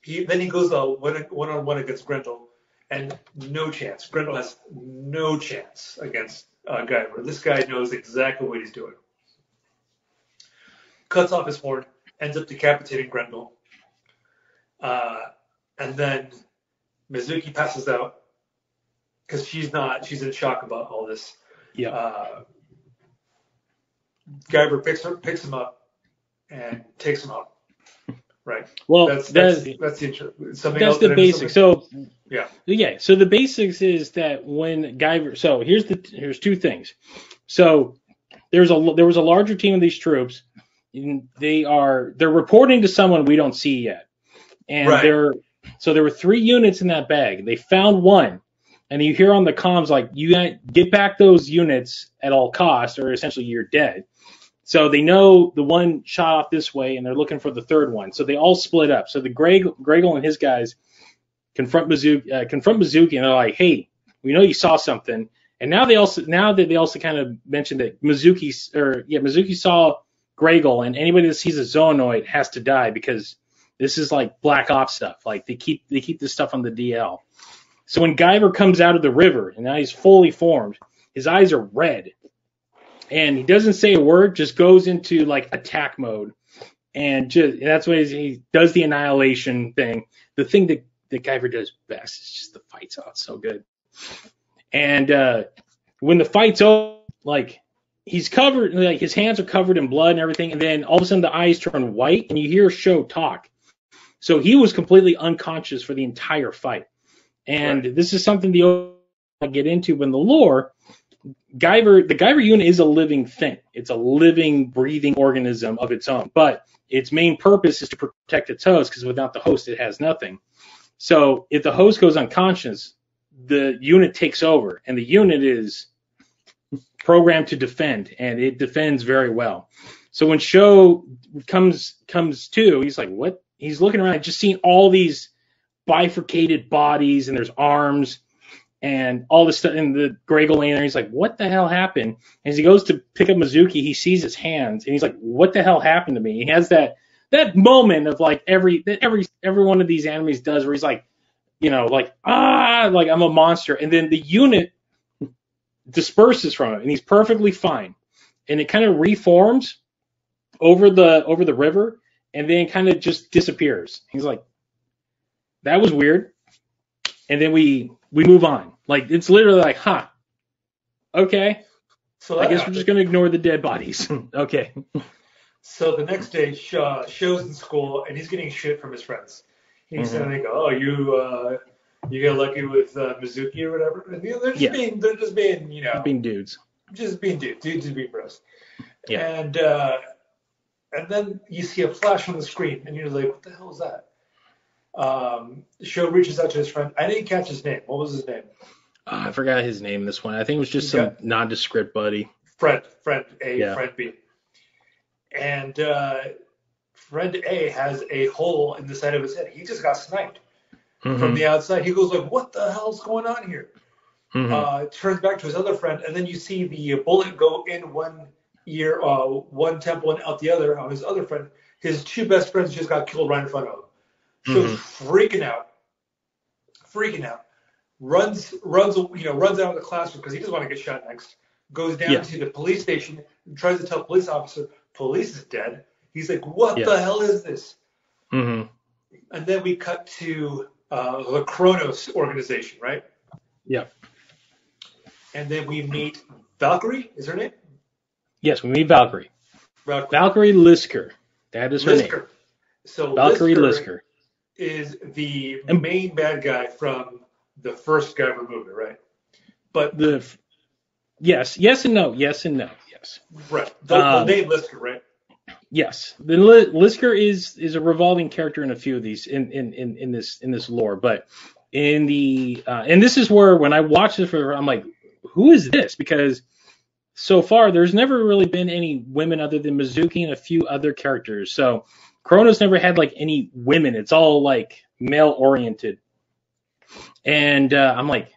Speaker 2: Then he goes one-on-one against Grendel, and no chance. Grendel has no chance against Guyver. This guy knows exactly what he's doing. Cuts off his horn, ends up decapitating Grendel, and then Mizuki passes out because she's in shock about all this.
Speaker 1: Yeah.
Speaker 2: Guyver picks him up and takes him out. Right.
Speaker 1: Well,
Speaker 2: that's the intro.
Speaker 1: That's the basics. So yeah. So the basics is that when Guyver. So here's two things. So there was a larger team of these troops. They're reporting to someone we don't see yet, and there were 3 units in that bag. They found one, and you hear on the comms like, you get back those units at all costs, or essentially you're dead. So they know the one shot off this way, and they're looking for the third one. So they all split up. So the Gregel and his guys confront Mizuki, and they're like, "Hey, we know you saw something." And now that they also kind of mentioned that Mizuki saw Gregel, and anybody that sees a Zoanoid has to die because this is like Black Ops stuff. Like they keep this stuff on the DL. So when Guyver comes out of the river, and now he's fully formed, his eyes are red. And he doesn't say a word, just goes into like attack mode, and that's what he does, the annihilation thing. The thing that Guyver does best is just the fights. Oh, it's so good. And when the fight's over, like he's covered, like his hands are covered in blood and everything, and then all of a sudden the eyes turn white, and you hear Sho talk. So he was completely unconscious for the entire fight, and this is something I get into when the lore. The Guyver unit is a living thing. It's a living, breathing organism of its own. But its main purpose is to protect its host, because without the host, it has nothing. So if the host goes unconscious, the unit takes over, and the unit is programmed to defend, and it defends very well. So when Sho comes to, he's like, what? He's looking around, just seeing all these bifurcated bodies, and there's arms and all this stuff, and the Gregel laying there. He's like, what the hell happened? And as he goes to pick up Mizuki, he sees his hands, and he's like, what the hell happened to me? He has that moment of like every one of these animes does, where he's like, like I'm a monster, and then the unit disperses from it, and he's perfectly fine, and it kind of reforms over the river, and then kind of just disappears. He's like, that was weird, and then we move on. Like, it's literally like, okay. So I guess we're just going to ignore the dead bodies. Okay.
Speaker 2: So the next day, Sho's in school, and he's getting shit from his friends. He's saying, they go, oh, you get lucky with Mizuki or whatever. And they're just being
Speaker 1: being dudes.
Speaker 2: Just being dudes. Dudes being bros.
Speaker 1: Yeah.
Speaker 2: And then you see a flash on the screen, and you're like, what the hell is that? Sho reaches out to his friend. I didn't catch his name. What was his name?
Speaker 1: I forgot his name this one. I think it was just some nondescript buddy.
Speaker 2: Friend A, friend B. And friend A has a hole in the side of his head. He just got sniped from the outside. He goes like, what the hell's going on here? Turns back to his other friend, and then you see the bullet go in one ear, one temple, and out the other on his other friend. His 2 best friends just got killed right in front of him. Sho's freaking out, runs out of the classroom because he doesn't want to get shot next. Goes down to the police station and tries to tell the police officer, police is dead. He's like, what the hell is this? And then we cut to the Kronos organization, right?
Speaker 1: Yeah.
Speaker 2: And then we meet Valkyrie is her name?
Speaker 1: Yes, we meet Valkyrie. Valkyrie Lisker. That is her name.
Speaker 2: So
Speaker 1: Valkyrie Lisker
Speaker 2: is the main bad guy from the first Guyver movie, right? But
Speaker 1: yes and no. Yes.
Speaker 2: Right. The name Lisker, right?
Speaker 1: Yes. The Lisker is a revolving character in a few of these in this lore, but in the and this is where when I watched this I'm like, who is this? Because so far there's never really been any women other than Mizuki and a few other characters. So Chronos never had like any women. It's all like male oriented. And I'm like,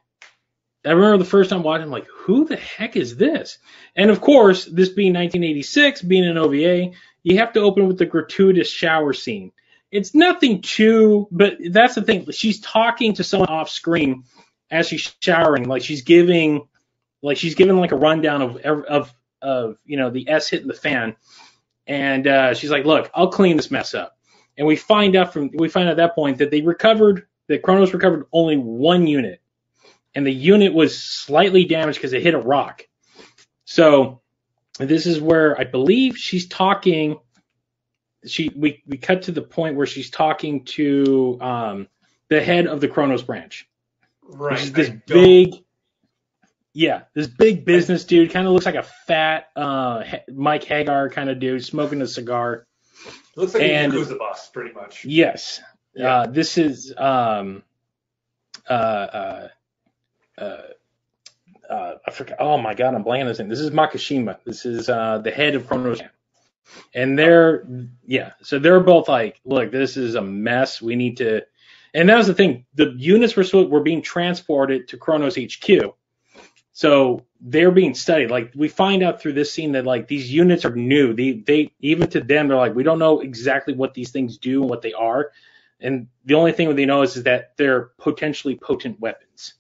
Speaker 1: I remember the first time watching, I'm like, who the heck is this? And of course, this being 1986, being an OVA, you have to open with the gratuitous shower scene. It's nothing too, but that's the thing. She's talking to someone off screen as she's showering, like she's giving like a rundown of the S hitting the fan, and she's like, look, I'll clean this mess up. And we find out at that point that Chronos recovered only one unit. And the unit was slightly damaged because it hit a rock. So this is where I believe she's talking. We cut to the point where she's talking to the head of the Chronos branch.
Speaker 2: Right.
Speaker 1: Which is this big business dude. Kind of looks like a fat Mike Hagar kind of dude smoking a cigar.
Speaker 2: Looks like a Yakuza boss, pretty much.
Speaker 1: Yes. Yeah. This is I forgot. Oh my God, I'm blanking on this thing. This is Makishima. This is the head of Chronos. And they're both like, look, this is a mess. We need to. And that was the thing. The units were being transported to Chronos HQ, so they're being studied. Like we find out through this scene that like these units are new. They even to them they're like, we don't know exactly what these things do and what they are. And the only thing they know is that they're potentially potent weapons.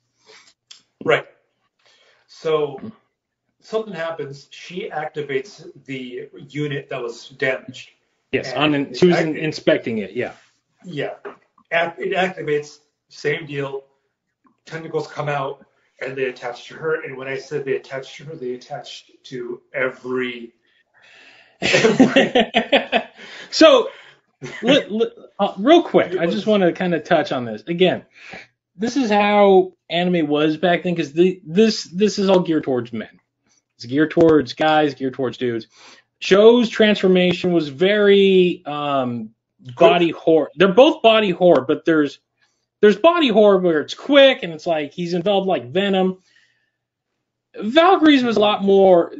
Speaker 2: Right. So something happens. She activates the unit that was damaged.
Speaker 1: Yes, she was inspecting it. Yeah.
Speaker 2: Yeah. It activates. Same deal. Tentacles come out and they attach to her. And when I said they attached to her, they attached to every.
Speaker 1: So, real quick, I just want to kind of touch on this again. This is how anime was back then, because this is all geared towards men. It's geared towards guys, geared towards dudes. Sho's transformation was very body horror. They're both body horror, but there's body horror where it's quick and it's like he's involved like Venom. Valkyrie's was a lot more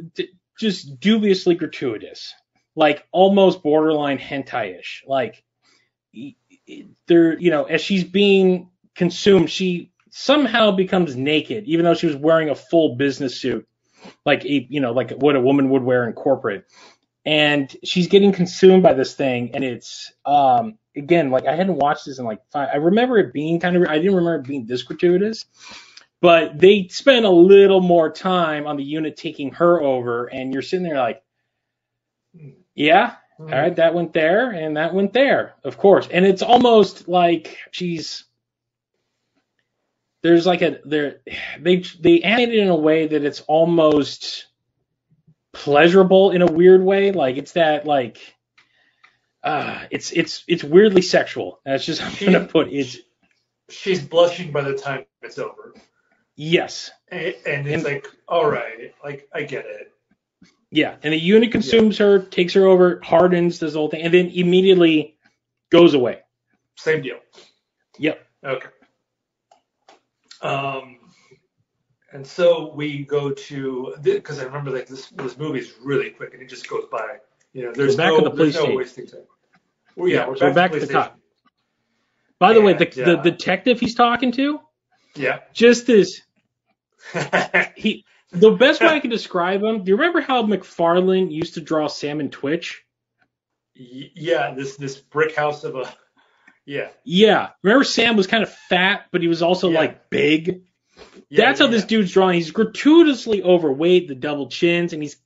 Speaker 1: just dubiously gratuitous, like almost borderline hentai-ish. Like as she's being consumed, she somehow becomes naked, even though she was wearing a full business suit, like what a woman would wear in corporate. And she's getting consumed by this thing, and it's again, like I hadn't watched this in like 5. I remember it being I didn't remember it being this gratuitous, but they spent a little more time on the unit taking her over, and you're sitting there like, yeah, all right, that went there and that went there, of course. And it's almost like there's like they animate it in a way that it's almost pleasurable in a weird way. Like it's that like it's weirdly sexual. That's just how I'm gonna put it.
Speaker 2: She's blushing by the time it's over.
Speaker 1: Yes.
Speaker 2: And it's like, all right, like I get it.
Speaker 1: Yeah, and the unit consumes her, takes her over, hardens, does the whole thing, and then immediately goes away.
Speaker 2: Same deal.
Speaker 1: Yep.
Speaker 2: Okay. And so we go to, because I remember like this movie is really quick and it just goes by. There's no wasting time. Well, we're back to the cop.
Speaker 1: By the way, the detective he's talking to, just this. The best way I can describe him. Do you remember how McFarlane used to draw Sam and Twitch?
Speaker 2: Yeah, this brick house of a. Yeah.
Speaker 1: Yeah. Remember Sam was kind of fat, but he was also like big. That's how this dude's drawing. He's gratuitously overweight, the double chins, and he's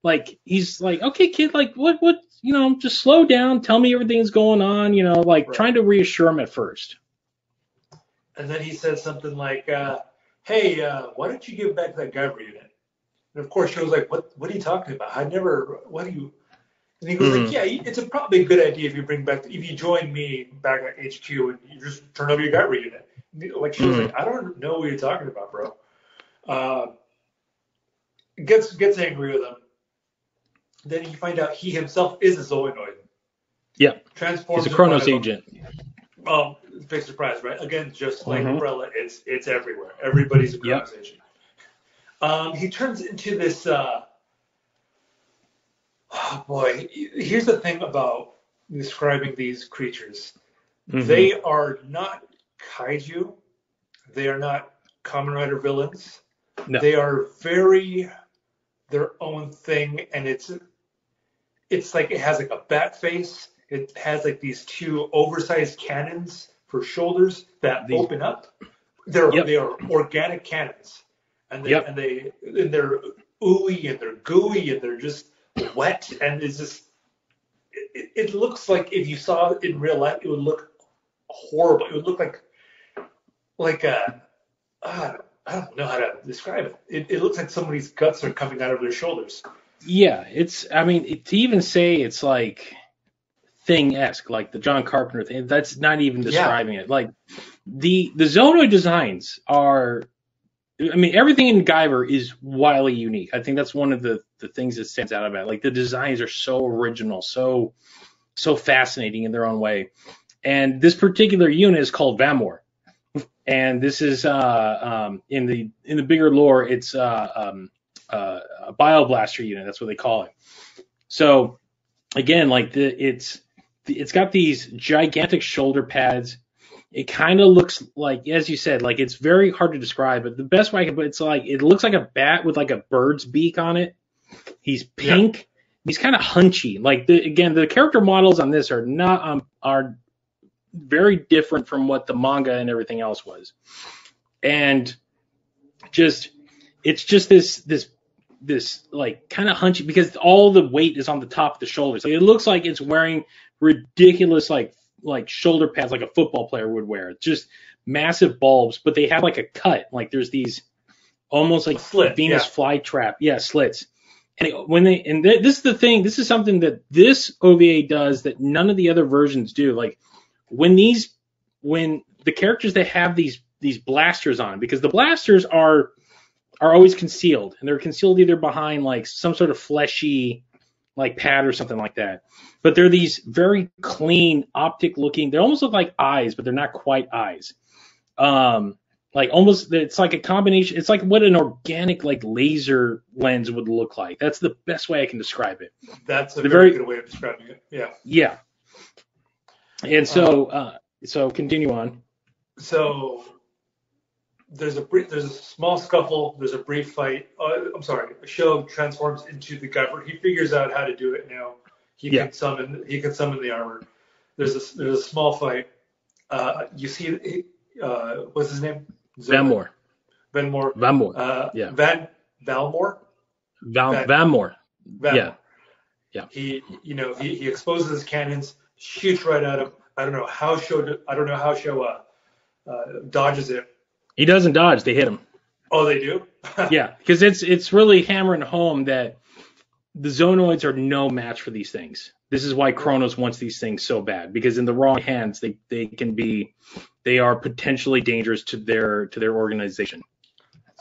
Speaker 1: like, okay, kid, like what, just slow down, tell me everything's going on, trying to reassure him at first.
Speaker 2: And then he said something like, hey, why don't you give back that Guyver unit? And of course, she was like, what are you talking about? What do you? And he goes like, yeah, it's probably a good idea if you join me back at HQ and you just turn over your Guyver unit. Like she was like, I don't know what you're talking about, bro. Gets angry with him. Then you find out he himself is a Zoanoid.
Speaker 1: Yeah.
Speaker 2: Transforms.
Speaker 1: He's a Kronos agent.
Speaker 2: Big surprise, right? Again, just like Umbrella, it's everywhere. Everybody's a Kronos agent. He turns into this. Oh boy, here's the thing about describing these creatures. They are not kaiju. They are not Kamen Rider villains. No. They are very their own thing, and it's like it has like a bat face. It has like these two oversized cannons for shoulders that open up. They are organic cannons, and they're ooey and they're gooey and they're just wet, and it's just it looks like if you saw it in real life, it would look horrible. It would look like a I don't know how to describe it. It looks like somebody's guts are coming out of their shoulders. Yeah,
Speaker 1: to even say it's like Thing-esque, like the John Carpenter thing, that's not even describing it. Like the Zoanoid designs are, everything in Guyver is wildly unique. I think that's one of the things that stands out about it. Like the designs are so original, so fascinating in their own way. And this particular unit is called Vamor. And this is in the bigger lore, it's a bioblaster unit. That's what they call it. So again, like it's got these gigantic shoulder pads. It kind of looks like, as you said, like it's very hard to describe, but the best way I can put it's like it looks like a bat with like a bird's beak on it. He's pink. Yeah. He's kind of hunchy. Like the character models on this are very different from what the manga and everything else was. And it's just this like kind of hunchy because all the weight is on the top of the shoulders. Like it looks like it's wearing ridiculous like shoulder pads like a football player would wear. Just massive bulbs, but they have like a cut. Like there's these almost like Venus flytrap, slits. And this is the thing. This is something that this OVA does that none of the other versions do. Like when the characters that have these blasters on, because the blasters are always concealed, and they're concealed either behind like some sort of fleshy like pad or something like that. But they're these very clean optic looking. They almost look like eyes, but they're not quite eyes. Like almost, it's like a combination. It's like what an organic like laser lens would look like. That's the best way I can describe it.
Speaker 2: That's a very good way of describing it. Yeah.
Speaker 1: Yeah. And so continue on.
Speaker 2: So there's a small scuffle. There's a brief fight. Sho transforms into the Guyver. He figures out how to do it now. He can summon the armor. There's a small fight. You see, what's his name?
Speaker 1: Vanmore.
Speaker 2: Vanmore. Valmore.
Speaker 1: Vanmore. Yeah.
Speaker 2: He exposes his cannons, shoots right at him. I don't know how Sho dodges it.
Speaker 1: He doesn't dodge. They hit him.
Speaker 2: Oh, they do?
Speaker 1: Yeah, because it's really hammering home that the Zoanoids are no match for these things. This is why Kronos wants these things so bad, because in the wrong hands, they are potentially dangerous to their organization.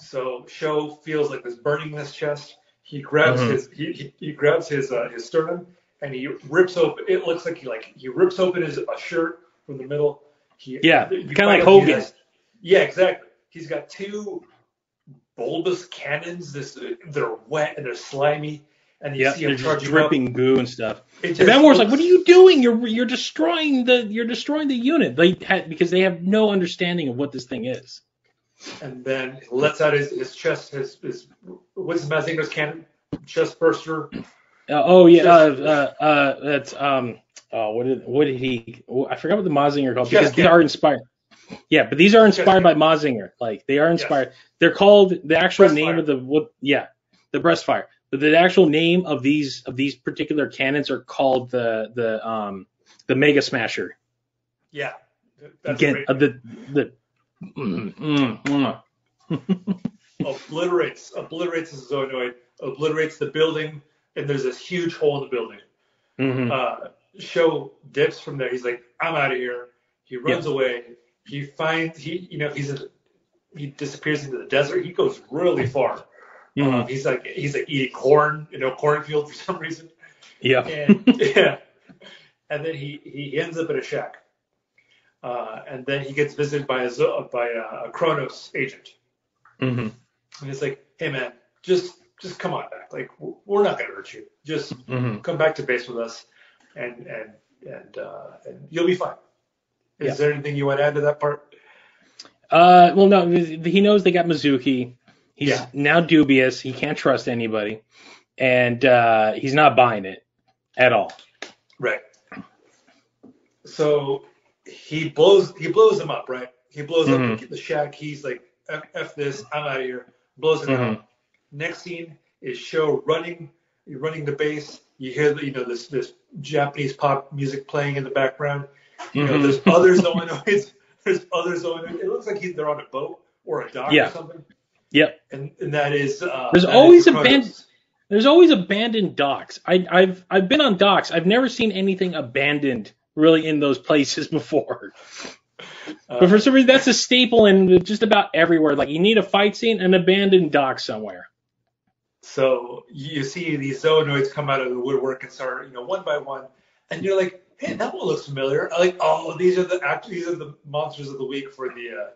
Speaker 2: So Sho feels like there's burning in his chest. He grabs his sternum and he rips open. It looks like he rips open his shirt from the middle.
Speaker 1: Kind of like Hogan.
Speaker 2: Yeah, exactly. He's got two bulbous cannons. They're wet and they're slimy, and you see him charging
Speaker 1: dripping goo and stuff. And Vanmore's like, "What are you doing? You're destroying the unit." Because they have no understanding of what this thing is.
Speaker 2: And then he lets out his chest. His what's his Mazinga's cannon? Chest burster.
Speaker 1: That's what did he? I forgot what the Mazinger called because they are inspired. Yeah, but these are inspired by Mazinger. Like they are inspired. Yes. They're called the actual name of the breastfire. But the actual name of these particular cannons are called the Mega Smasher.
Speaker 2: Yeah. That's
Speaker 1: again,
Speaker 2: obliterates the Zoanoid, obliterates the building, and there's this huge hole in the building.
Speaker 1: Mm-hmm.
Speaker 2: Sho dips from there. He's like, I'm out of here. He runs away. He disappears into the desert. He goes really far.
Speaker 1: Mm-hmm.
Speaker 2: He's like eating corn, cornfield for some reason.
Speaker 1: Yeah.
Speaker 2: And and then he ends up in a shack. And then he gets visited by a Kronos agent.
Speaker 1: Mm-hmm.
Speaker 2: And it's like, hey man, just come on back. Like we're not gonna hurt you. Just come back to base with us, and you'll be fine. Is there anything you want to add to that part?
Speaker 1: Well, no. He knows they got Mizuki. He's now dubious. He can't trust anybody, and he's not buying it at all.
Speaker 2: Right. So he blows them up, right? He blows up the shack. He's like, F this, I'm out of here. Blows it up. Next scene is Sho running the base. You hear this Japanese pop music playing in the background. There's other Zoanoids. It looks like they're on a boat or a dock or something. Yep. And that is
Speaker 1: there's always abandoned docks. I've been on docks. I've never seen anything abandoned really in those places before. But for some reason, that's a staple in just about everywhere. Like you need a fight scene, an abandoned dock somewhere.
Speaker 2: So you see these Zoanoids come out of the woodwork and start, one by one, and you're like, hey, that one looks familiar. Like, oh, these are the monsters of the week for the.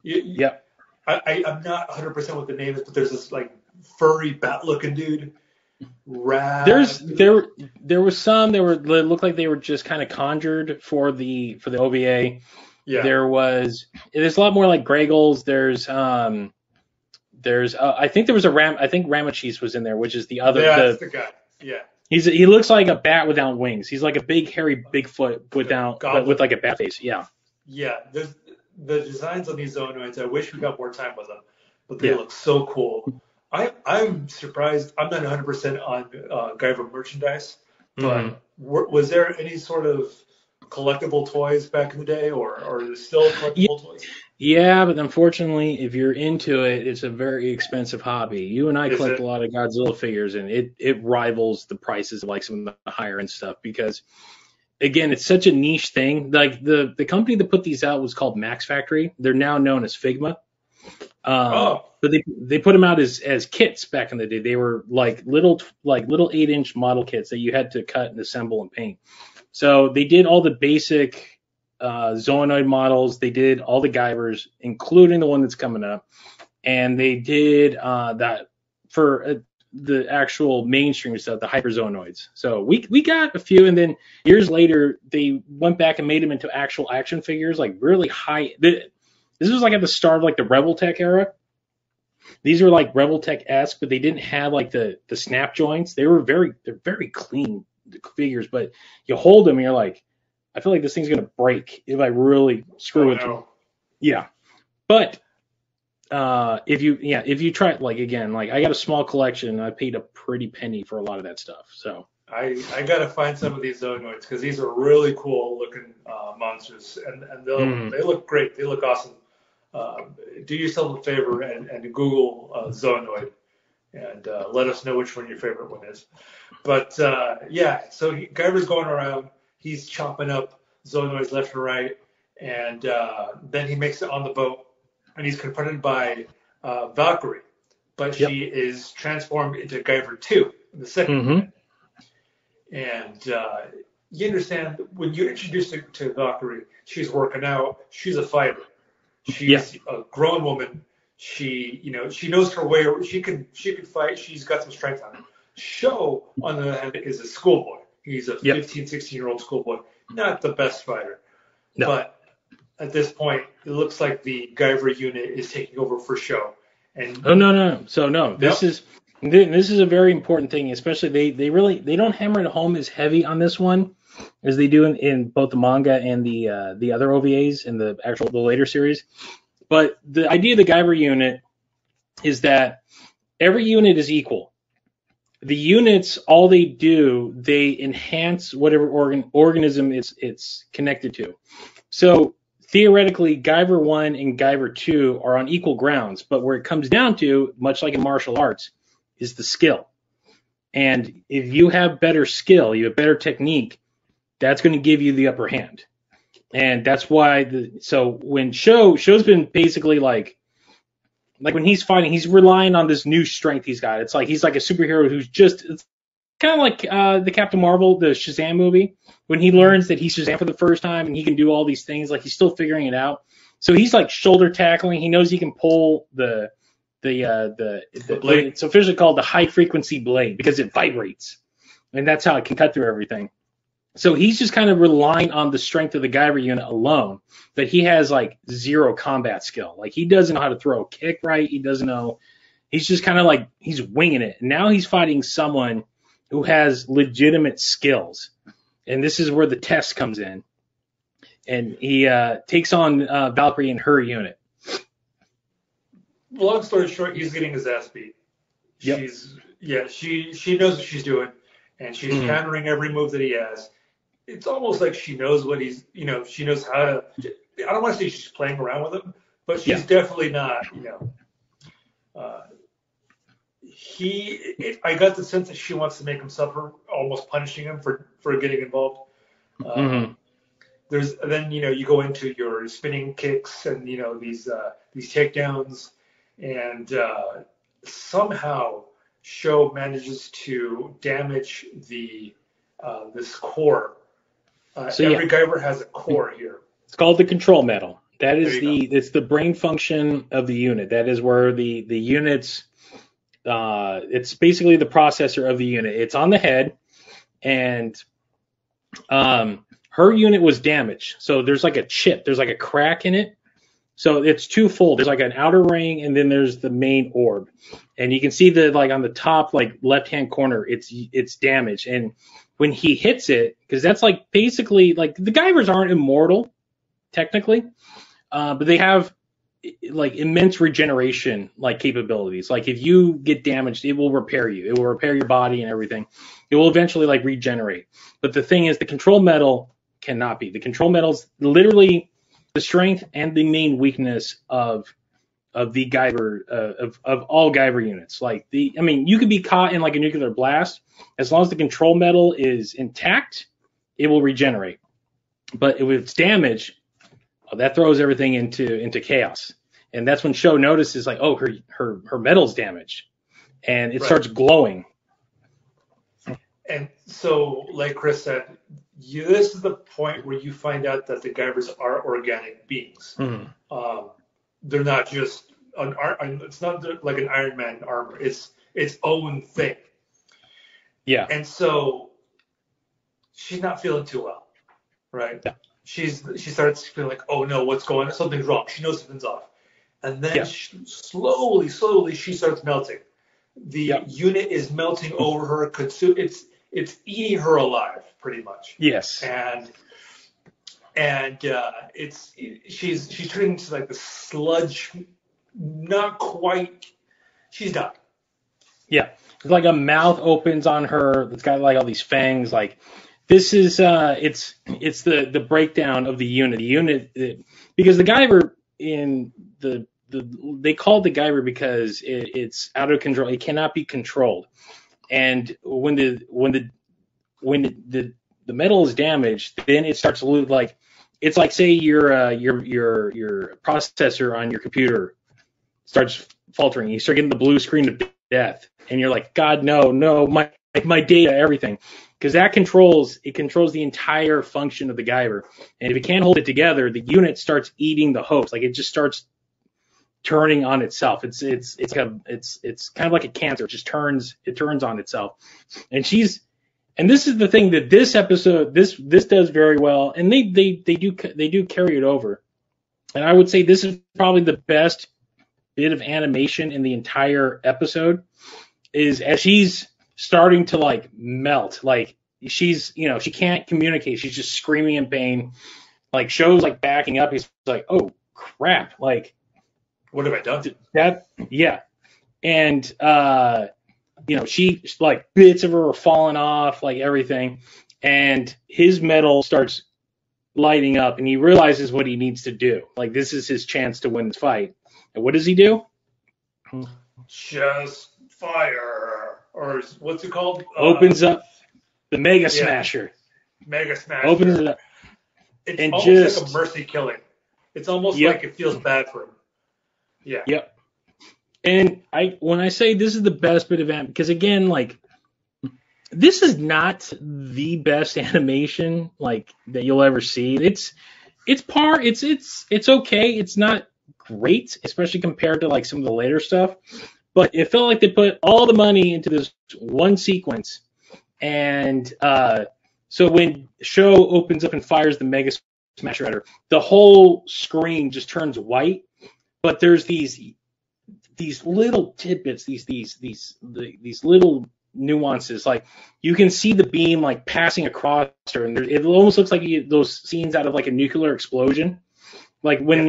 Speaker 1: Yep.
Speaker 2: I'm not 100% with the names, but there's this like furry bat-looking dude.
Speaker 1: There was some they looked like they were just kind of conjured for the OVA. Yeah. There's a lot more like Graggles. I think there was I think Ramachis was in there, which is the other.
Speaker 2: Yeah, that's the guy. Yeah.
Speaker 1: He looks like a bat without wings. He's like a big hairy Bigfoot with like a bat face. Yeah.
Speaker 2: Yeah. The designs on these Zoanoids, I wish we got more time with them, but they look so cool. I'm surprised. I'm not 100% on Guyver merchandise, but was there any sort of collectible toys back in the day, or is it still collectible toys?
Speaker 1: Yeah, but unfortunately, if you're into it, it's a very expensive hobby. You and I collect a lot of Godzilla figures, and it rivals the prices of like some of the higher end stuff because, again, it's such a niche thing. Like the company that put these out was called Max Factory. They're now known as Figma. But they put them out as kits back in the day. They were like little 8-inch model kits that you had to cut and assemble and paint. So they did all the basic Zoanoid models. They did all the Guyvers, including the one that's coming up. And they did that for the actual mainstream stuff, the Hyper Zoanoids. So we got a few, and then years later they went back and made them into actual action figures, like really high. This was like at the start of like the Rebel Tech era. These were like Rebel Tech-esque, but they didn't have like the snap joints. They're very clean figures, but you hold them and you're like, I feel like this thing's gonna break if I really screw with it. Yeah, but if you try, like, again, like I got a small collection and I paid a pretty penny for a lot of that stuff. So
Speaker 2: I gotta find some of these Zoanoids because these are really cool looking monsters, and they look great. They look awesome. Do yourself a favor and Google Zoanoid and let us know which one your favorite one is. But so Guyver's going around. He's chopping up Zoanoids left and right, and then he makes it on the boat, and he's confronted by Valkyrie, but she is transformed into Guyver 2 in the second one. And you understand when you introduce her to Valkyrie, she's working out, she's a fighter. She's a grown woman. She knows her way. She can fight. She's got some strength on her. Sho, on the other hand, is a schoolboy. He's a 15, 16-year-old schoolboy. Not the best fighter. No. But at this point, it looks like the Guyver unit is taking over for Sho. And
Speaker 1: no. So no, this is a very important thing. Especially they don't hammer it home as heavy on this one as they do in both the manga and the other OVAs in the later series. But the idea of the Guyver unit is that every unit is equal. The units, all they do, they enhance whatever organism it's connected to. So theoretically, Guyver 1 and Guyver 2 are on equal grounds, but where it comes down to, much like in martial arts, is the skill. And if you have better skill, you have better technique, that's going to give you the upper hand. And that's why, so when Show's been basically like when he's fighting, he's relying on this new strength he's got. It's like he's like a superhero who's just, it's kind of like the Captain Marvel, the Shazam movie, when he learns that he's Shazam for the first time and he can do all these things, like he's still figuring it out. So he's like shoulder tackling. He knows he can pull the blade. It's officially called the high frequency blade because it vibrates, and that's how it can cut through everything. So he's just kind of relying on the strength of the Guyver unit alone, but he has like zero combat skill. Like he doesn't know how to throw a kick right. He doesn't know. He's just kind of like he's winging it. And now he's fighting someone who has legitimate skills, and this is where the test comes in. And he takes on Valkyrie and her unit.
Speaker 2: Long story short, he's getting his ass beat.
Speaker 1: Yep.
Speaker 2: She knows what she's doing, and she's countering every move that he has. It's almost like she knows what he's, she knows how to. I don't want to say she's playing around with him, but she's definitely not, I got the sense that she wants to make him suffer, almost punishing him for getting involved. Then you go into your spinning kicks and these takedowns, and somehow Show manages to damage this core. Every Guyver has a core here.
Speaker 1: It's called the control metal. That is it's the brain function of the unit. That is where the units. It's basically the processor of the unit. It's on the head, and her unit was damaged. So there's like a chip. There's like a crack in it. So it's twofold. There's like an outer ring, and then there's the main orb. And you can see on the top, like left-hand corner, it's damaged. And when he hits it, because that's like basically like the Guyvers aren't immortal, technically, but they have like immense regeneration like capabilities. Like if you get damaged, it will repair you. It will repair your body and everything. It will eventually like regenerate. But the thing is, the control metal cannot be. The control metal's literally the strength and the main weakness of the Guyver of all Guyver units. You could be caught in like a nuclear blast. As long as the control metal is intact, it will regenerate. But if it's damaged, that throws everything into chaos. And that's when Show notices like, oh, her metal's damaged, and it starts glowing.
Speaker 2: And so, like Chris said, this is the point where you find out that the Guyvers are organic beings. They're not just it's not like an Iron Man armor. It's its own thing.
Speaker 1: Yeah.
Speaker 2: And so she's not feeling too well, right? Yeah. She starts feeling like, oh no, what's going on? Something's wrong. She knows something's off. And then slowly she starts melting. The unit is melting over her. It's eating her alive, pretty much.
Speaker 1: Yes.
Speaker 2: And she's turning into like the sludge. Not quite. She's dying. Yeah.
Speaker 1: It's like a mouth opens on her. It's got like all these fangs. Like this is it's the breakdown of the unit. The unit because the Guyver in they call it the Guyver because it's out of control. It cannot be controlled. And when the metal is damaged, then it starts to look like it's like say your processor on your computer starts faltering. You start getting the blue screen of death, and you're like, God, no, my data, everything, because that controls the entire function of the Guyver. And if it can't hold it together, the unit starts eating the host. Like it just starts turning on itself. It's kind of like a cancer. It just turns on itself. And this is the thing that this episode this does very well, and they do carry it over. And I would say this is probably the best bit of animation in the entire episode, is as she's starting to like melt, like she's she can't communicate, she's just screaming in pain. Like Show's like backing up, he's like, oh crap, like
Speaker 2: what have I done?
Speaker 1: That and she like bits of her are falling off, like everything, and his metal starts lighting up, and he realizes what he needs to do. Like, this is his chance to win this fight. And what does he do?
Speaker 2: Just fire, or what's it called?
Speaker 1: Opens up the Mega Smasher.
Speaker 2: Mega Smasher.
Speaker 1: Opens it up.
Speaker 2: It's
Speaker 1: and
Speaker 2: almost
Speaker 1: just,
Speaker 2: like a mercy killing. It's almost like it feels bad for him. Yeah.
Speaker 1: Yep. And when I say this is the best bit of anime, because again, like, this is not the best animation like that you'll ever see. It's okay. It's not great, especially compared to like some of the later stuff. But it felt like they put all the money into this one sequence. And so when Sho opens up and fires the Mega Smasher at her, the whole screen just turns white. But there's these little tidbits, these little nuances. Like, you can see the beam like passing across her, and it almost looks like those scenes out of like a nuclear explosion. Like when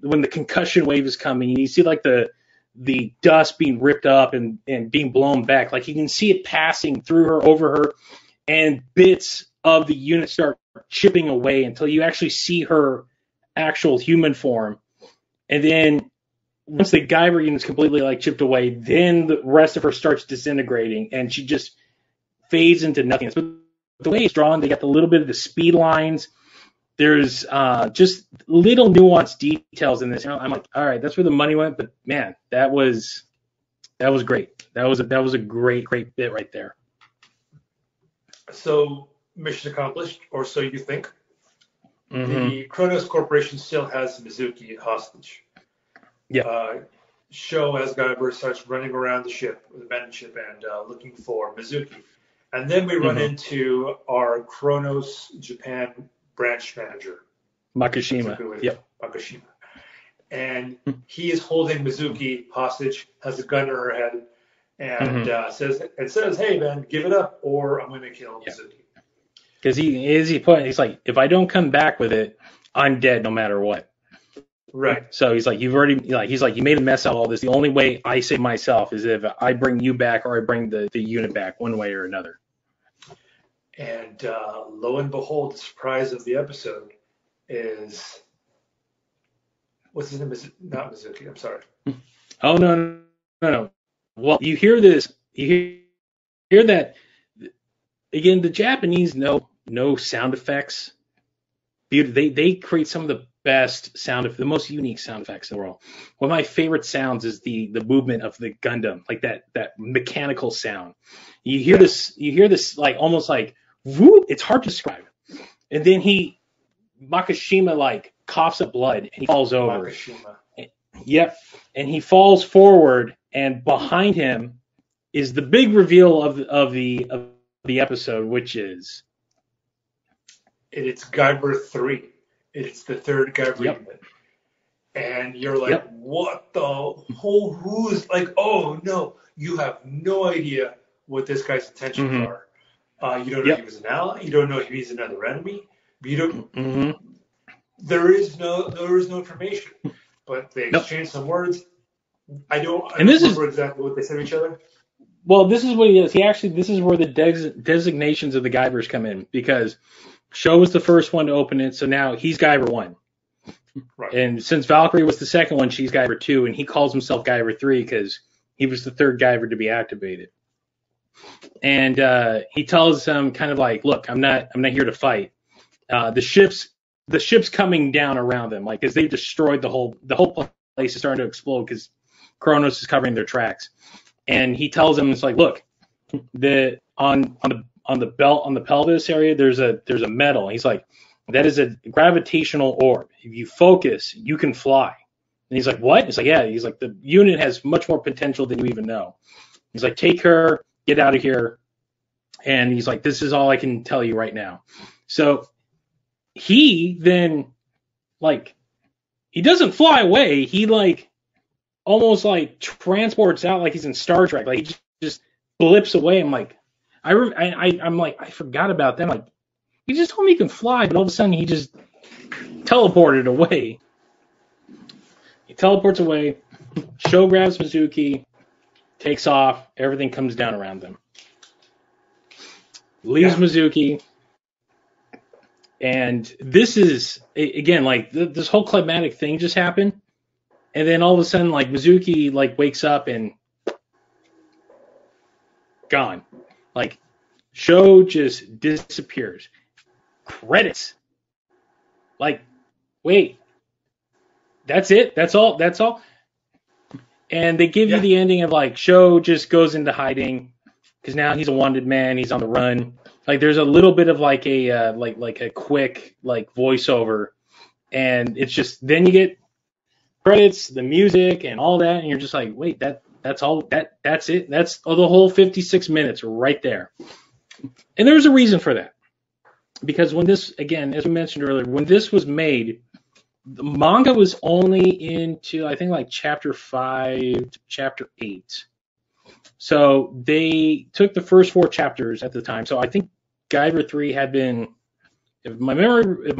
Speaker 1: when the concussion wave is coming, you see like the dust being ripped up and being blown back. Like, you can see it passing through her, over her, and bits of the unit start chipping away until you actually see her actual human form. And then once the Guyver unit's completely like chipped away, then the rest of her starts disintegrating, and she just fades into nothingness. But the way it's drawn, they got the little bit of the speed lines. There's just little nuanced details in this. I'm like, all right, that's where the money went. But man, that was great. That was a great bit right there.
Speaker 2: So mission accomplished, or so you think.
Speaker 1: Mm-hmm.
Speaker 2: The Kronos Corporation still has Mizuki hostage.
Speaker 1: Yeah.
Speaker 2: Sho, as Guyver, starts running around the ship, the abandoned ship, and looking for Mizuki. And then we run into our Kronos Japan branch manager,
Speaker 1: Makishima. Yep.
Speaker 2: Makishima. And he is holding Mizuki hostage, has a gun to her head, and says, "Hey man, give it up, or I'm going to kill Mizuki."
Speaker 1: Because he's like, if I don't come back with it, I'm dead no matter what.
Speaker 2: Right.
Speaker 1: So he's like, you made a mess out of all this. The only way I save myself is if I bring you back, or I bring the unit back, one way or another.
Speaker 2: And lo and behold, the surprise of the episode is, what's his name? Is it not Mizuki? I'm sorry.
Speaker 1: Oh no. Well, you hear this. You hear that again. The Japanese know sound effects. They create some of the best the most unique sound effects in the world. One of my favorite sounds is the movement of the Gundam, like that mechanical sound. You hear this like almost like whoop. It's hard to describe. And then Makishima like coughs up blood and he falls over.
Speaker 2: Makishima.
Speaker 1: Yep. And he falls forward, and behind him is the big reveal of the episode, which is
Speaker 2: it's Guyver 3. It's the third Guyver unit. And you're like, what the who's like, oh no, you have no idea what this guy's intentions are. You don't know if he was an ally, you don't know if he's another enemy. You don't there is no information. But they exchanged some words. I don't remember exactly what they said to each other.
Speaker 1: Well, this is what he does. This is where the designations of the Guyvers come in, because Sho was the first one to open it, so now he's Guyver 1.
Speaker 2: Right.
Speaker 1: And since Valkyrie was the second one, she's Guyver 2, and he calls himself Guyver 3 because he was the third Guyver to be activated. And he tells them kind of like, look, I'm not here to fight. The ship's coming down around them, like, because they destroyed the whole place is starting to explode because Kronos is covering their tracks. And he tells them, it's like, look, on the belt, on the pelvis area, there's a metal. And he's like, that is a gravitational orb. If you focus, you can fly. And he's like, what? It's like, yeah. He's like, the unit has much more potential than you even know. He's like, take her, get out of here. And he's like, this is all I can tell you right now. So he then, like, he doesn't fly away. He, like, almost, like, transports out like he's in Star Trek. Like, he just blips away. I'm like, I'm like, I forgot about that. I'm like, he just told me he can fly, but all of a sudden he just teleported away. He teleports away. Sho grabs Mizuki, takes off. Everything comes down around them. Leaves Mizuki. And this is, again, like this whole climatic thing just happened. And then all of a sudden, like Mizuki like wakes up and gone. Like show just disappears. Credits. Like, wait, that's it? That's all? That's all? And they give you the ending of like Sho just goes into hiding because now he's a wanted man. He's on the run. Like there's a little bit of like a like a quick like voiceover, and it's just then you get credits, the music, and all that, and you're just like, wait, that's all? That's it? That's the whole 56 minutes right there. And there's a reason for that, because when this, again, as we mentioned earlier, when this was made, the manga was only into, I think, like chapter 5 to chapter 8. So they took the first 4 chapters at the time. So I think Guyver 3 had been, if my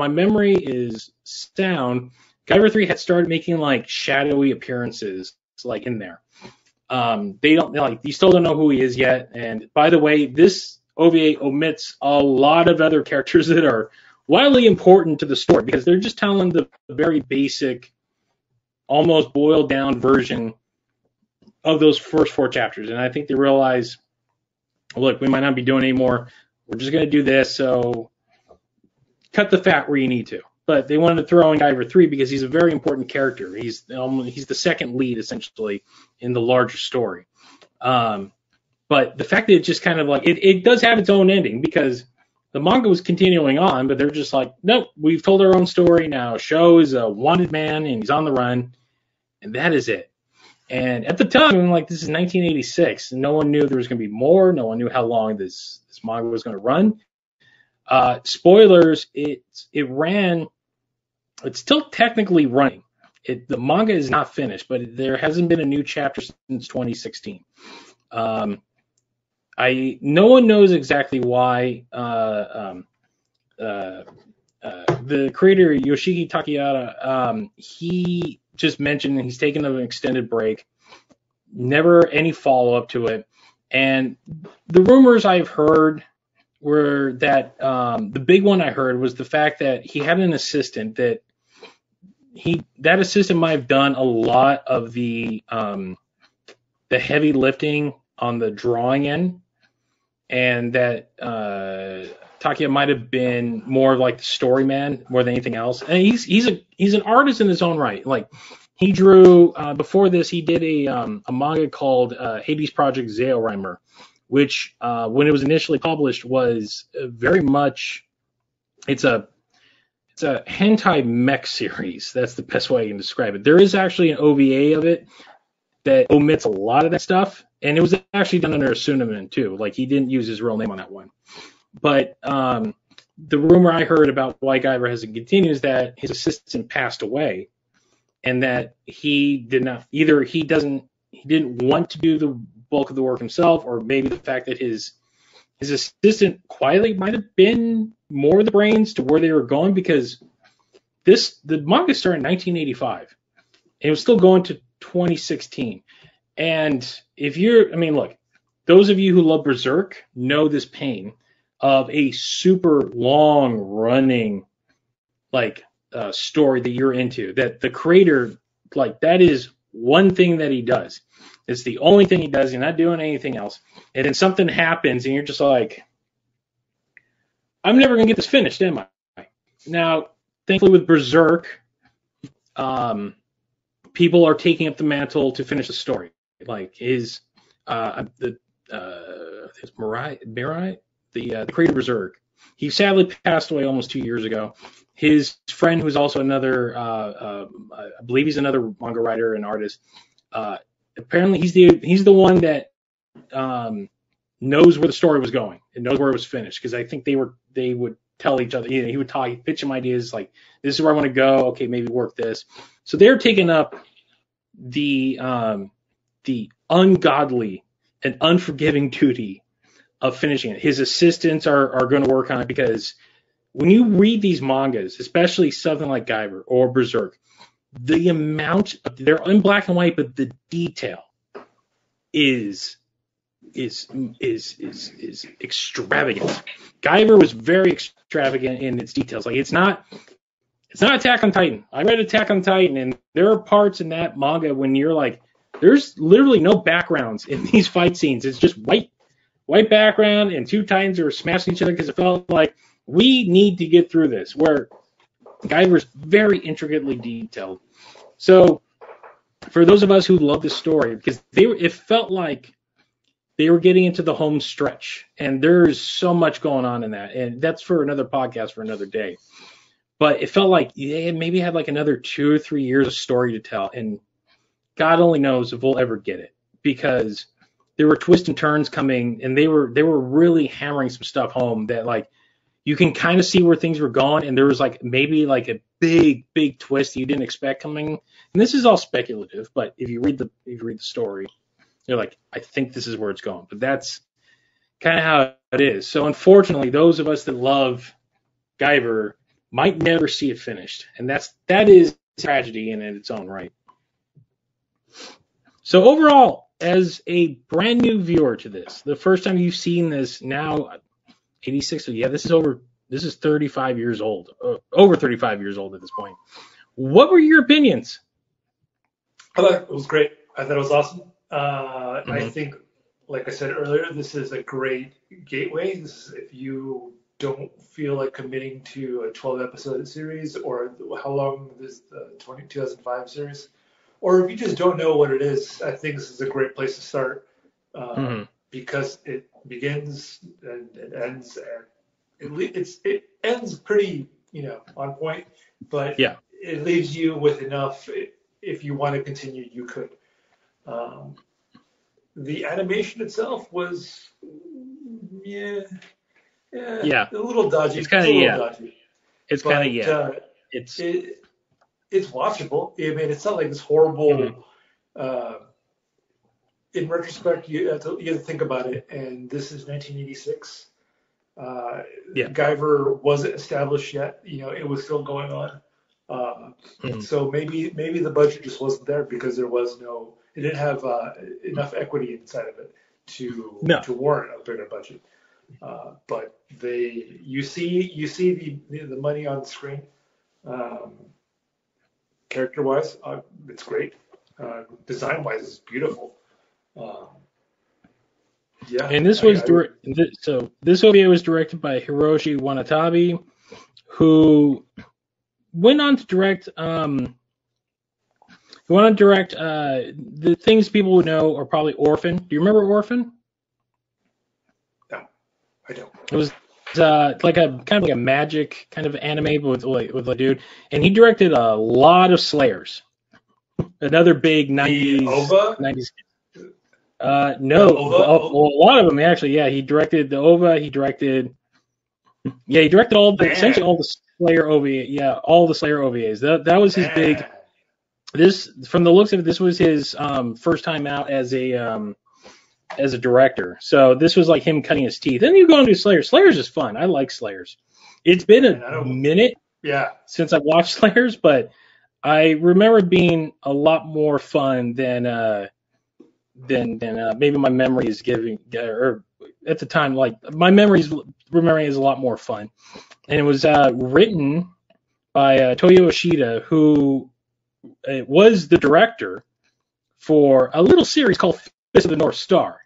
Speaker 1: memory is sound, Guyver 3 had started making like shadowy appearances like in there. They don't, like, you still don't know who he is yet. And by the way, this OVA omits a lot of other characters that are wildly important to the story, because they're just telling the very basic, almost boiled down version of those first 4 chapters. And I think they realize, look, we might not be doing any more. We're just going to do this. So cut the fat where you need to. But they wanted to throw in Guyver 3 because he's a very important character. He's the second lead, essentially, in the larger story. But the fact that it just kind of like, it does have its own ending, because the manga was continuing on, but they're just like, nope, we've told our own story now. Sho is a wanted man, and he's on the run, and that is it. And at the time, like, this is 1986, and no one knew there was going to be more. No one knew how long this manga was going to run. Spoilers, it ran. It's still technically running. The manga is not finished, but there hasn't been a new chapter since 2016. No one knows exactly why. The creator Yoshiki Takaya, he just mentioned he's taken an extended break. Never any follow up to it, and the rumors I've heard were that the big one I heard was the fact that he had an assistant that assistant might have done a lot of the heavy lifting on the drawing end, and that Takaya might have been more like the story man more than anything else. And he's an artist in his own right. Like, he drew before this, he did a manga called Hades Project Zeorhymer, which when it was initially published was very much, it's a hentai mech series. That's the best way I can describe it. There is actually an OVA of it that omits a lot of that stuff, and it was actually done under a pseudonym too. Like, he didn't use his real name on that one. But the rumor I heard about why Guyver hasn't continued is that his assistant passed away, and that he didn't want to do the bulk of the work himself, or maybe the fact that his assistant quietly might have been more the brains to where they were going, because the manga started in 1985 and it was still going to 2016. And look, those of you who love Berserk know this pain of a super long running story that you're into, that the creator, like, that is one thing that he does. It's the only thing he does. He's not doing anything else. And then something happens and you're just like, I'm never going to get this finished, am I? Now, thankfully with Berserk, people are taking up the mantle to finish the story. Like his Mirai, the creator of Berserk, he sadly passed away almost 2 years ago. His friend, who's also another, I believe he's another manga writer and artist. Apparently, he's the one that knows where the story was going and knows where it was finished, because I think they would tell each other. He would talk, he'd pitch him ideas like, this is where I want to go. Okay, maybe work this. So they're taking up the ungodly and unforgiving duty of finishing it. His assistants are going to work on it, because when you read these mangas, especially something like Guyver or Berserk, the amount they're in black and white, but the detail is is extravagant. Guyver was very extravagant in its details. Like it's not Attack on Titan. I read Attack on Titan, and there are parts in that manga when you're like, there's literally no backgrounds in these fight scenes. It's just white background, and two Titans are smashing each other because it felt like we need to get through this. Where Guyver's very intricately detailed. So for those of us who love the story, because it felt like they were getting into the home stretch, and there's so much going on in that, and that's for another podcast for another day. But it felt like they maybe had like another 2 or 3 years of story to tell, and God only knows if we'll ever get it, because there were twists and turns coming, and they were really hammering some stuff home that like you can kind of see where things were going, and there was like maybe like a big twist you didn't expect coming. And this is all speculative, but if you read the story, you're like, I think this is where it's going. But that's kind of how it is. So unfortunately, those of us that love Guyver might never see it finished, and that is tragedy in its own right. So overall, as a brand new viewer to this, the first time you've seen this now, 86. So yeah, this is 35 years old, over 35 years old at this point. What were your opinions?
Speaker 2: I thought it was great. I thought it was awesome. I think, like I said earlier, this is a great gateway. If you don't feel like committing to a 12-episode series, or how long is the 2005 series, or if you just don't know what it is, I think this is a great place to start, because it begins and it ends, and it ends pretty on point, but it leaves you with enough. If you want to continue, you could. The animation itself was, a little dodgy.
Speaker 1: It's kind of
Speaker 2: dodgy.
Speaker 1: It's kind of
Speaker 2: It's watchable. I mean, it's not like this horrible. In retrospect, you have to think about it. And this is 1986. Guyver wasn't established yet. It was still going on. So maybe the budget just wasn't there because it didn't have enough equity inside of it to warrant a bigger budget. But you see the money on the screen. Character-wise, it's great. Design-wise, it's beautiful.
Speaker 1: And this was this OVA was directed by Hiroshi Watanabe, who went on to direct. The things people would know are probably Orphan. Do you remember Orphan?
Speaker 2: No, I don't.
Speaker 1: It was like a magic kind of anime with a dude, and he directed a lot of Slayers. Another big 90s.
Speaker 2: OVA?
Speaker 1: 90s. No, a lot of them actually. Yeah, he directed the OVA. He directed essentially all the Slayer OVA. Yeah, all the Slayer OVAs. That was his big. This, from the looks of it, this was his first time out as a director. So this was like him cutting his teeth. Then you go and do Slayers. Slayers is fun. I like Slayers. It's been a minute since I've watched Slayers, but I remember it being a lot more fun than maybe my memory is giving. Or at the time, like my remembering is a lot more fun. And it was written by Toyo Yoshida, who was the director for a little series called Fist of the North Star.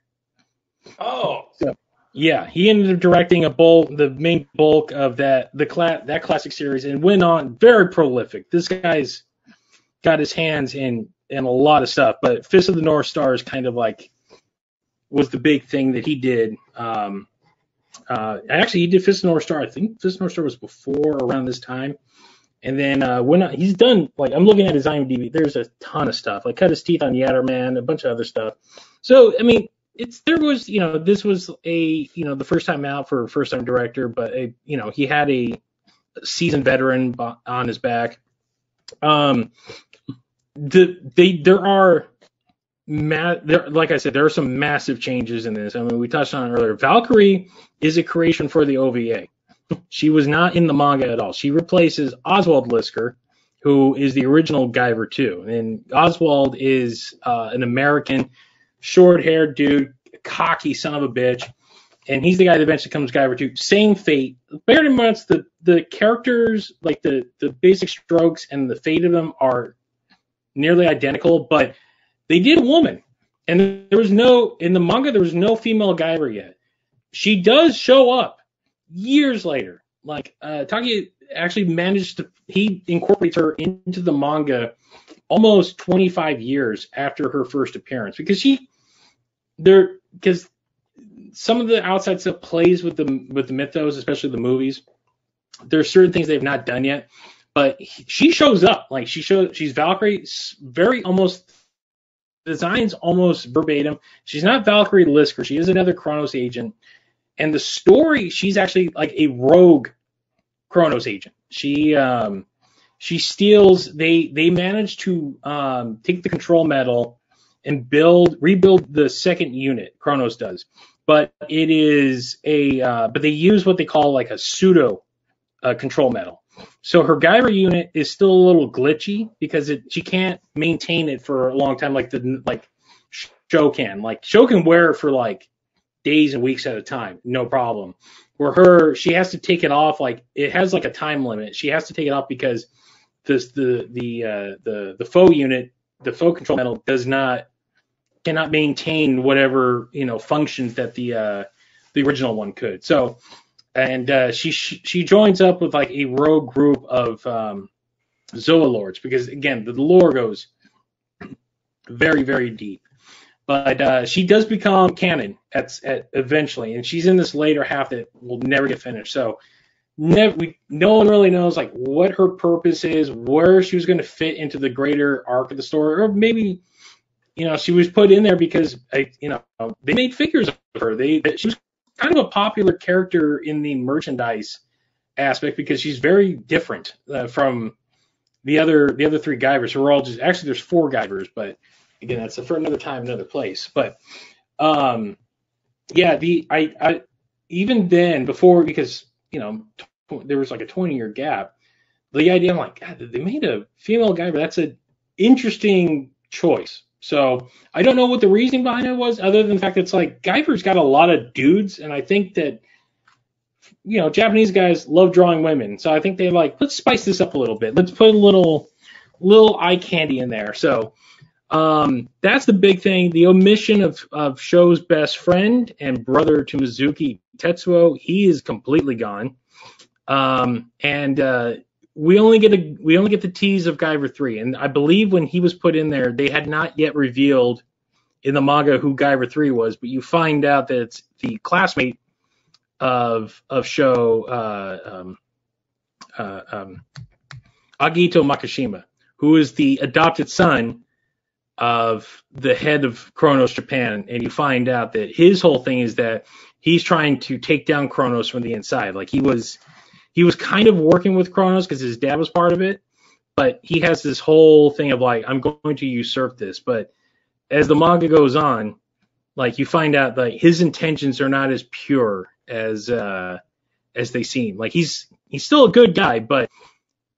Speaker 2: Oh.
Speaker 1: So, yeah, he ended up directing the main bulk of that classic series, and went on very prolific. This guy's got his hands in a lot of stuff, but Fist of the North Star is kind of like was the big thing that he did. Actually, he did Fist of the North Star. I think Fist of the North Star was before around this time. And then he's done, like, I'm looking at his IMDb, there's a ton of stuff, like cut his teeth on Yatterman, a bunch of other stuff. So, I mean, this was the first time out for a first time director, but he had a seasoned veteran on his back. Like I said, there are some massive changes in this. I mean, we touched on it earlier. Valkyrie is a creation for the OVA. She was not in the manga at all. She replaces Oswald Lisker, who is the original Guyver 2. And Oswald is an American short-haired dude, cocky son of a bitch. And he's the guy that eventually becomes Guyver 2. Same fate. Bear in mind, the characters, like the basic strokes and the fate of them are nearly identical, but they did a woman. And there was no, in the manga, there was no female Guyver yet. She does show up years later. Like, Takaya actually managed to, he incorporates her into the manga almost 25 years after her first appearance. Because because some of the outside stuff plays with the mythos, especially the movies. There's certain things they've not done yet, but she shows up. Like, she's Valkyrie, very almost, designs almost verbatim. She's not Valkyrie Lisker. She is another Kronos agent. And the story, she's actually like a rogue Kronos agent. She steals. They manage to take the control metal and rebuild the second unit. Kronos does, but it is but they use what they call like a pseudo control metal. So her Guyver unit is still a little glitchy because she can't maintain it for a long time like Sho can. Like, Sho can wear it for like days and weeks at a time, no problem. Where she has to take it off, like, it has like a time limit. She has to take it off because the faux unit, the faux control metal cannot maintain whatever functions that the original one could. So, and she joins up with like a rogue group of Zoanoids because, again, the lore goes very, very deep. But she does become canon at eventually, and she's in this later half that will never get finished. So no one really knows like what her purpose is, where she was going to fit into the greater arc of the story, or maybe she was put in there because they made figures of her. She was kind of a popular character in the merchandise aspect because she's very different from the other three Guyvers who are all just, actually there's 4 Guyvers, but again, that's for another time, another place. But yeah, I even then, before, because there was like a 20-year gap, the idea, I'm like, God, they made a female Guyver. That's an interesting choice. So I don't know what the reasoning behind it was, other than the fact that it's like Guyver's got a lot of dudes, and I think that Japanese guys love drawing women, so I think they're like, let's spice this up a little bit. Let's put a little eye candy in there. So that's the big thing. The omission of Sho's best friend and brother to Mizuki, Tetsuo, he is completely gone. And we only get the tease of Guyver 3, and I believe when he was put in there, they had not yet revealed in the manga who Guyver 3 was, but you find out that it's the classmate of Sho, Agito Makishima, who is the adopted son of the head of Kronos Japan, and you find out that his whole thing is that he's trying to take down Kronos from the inside. Like, he was kind of working with Kronos because his dad was part of it, but he has this whole thing of like, I'm going to usurp this. But as the manga goes on, like, you find out that his intentions are not as pure as they seem. Like, he's still a good guy, but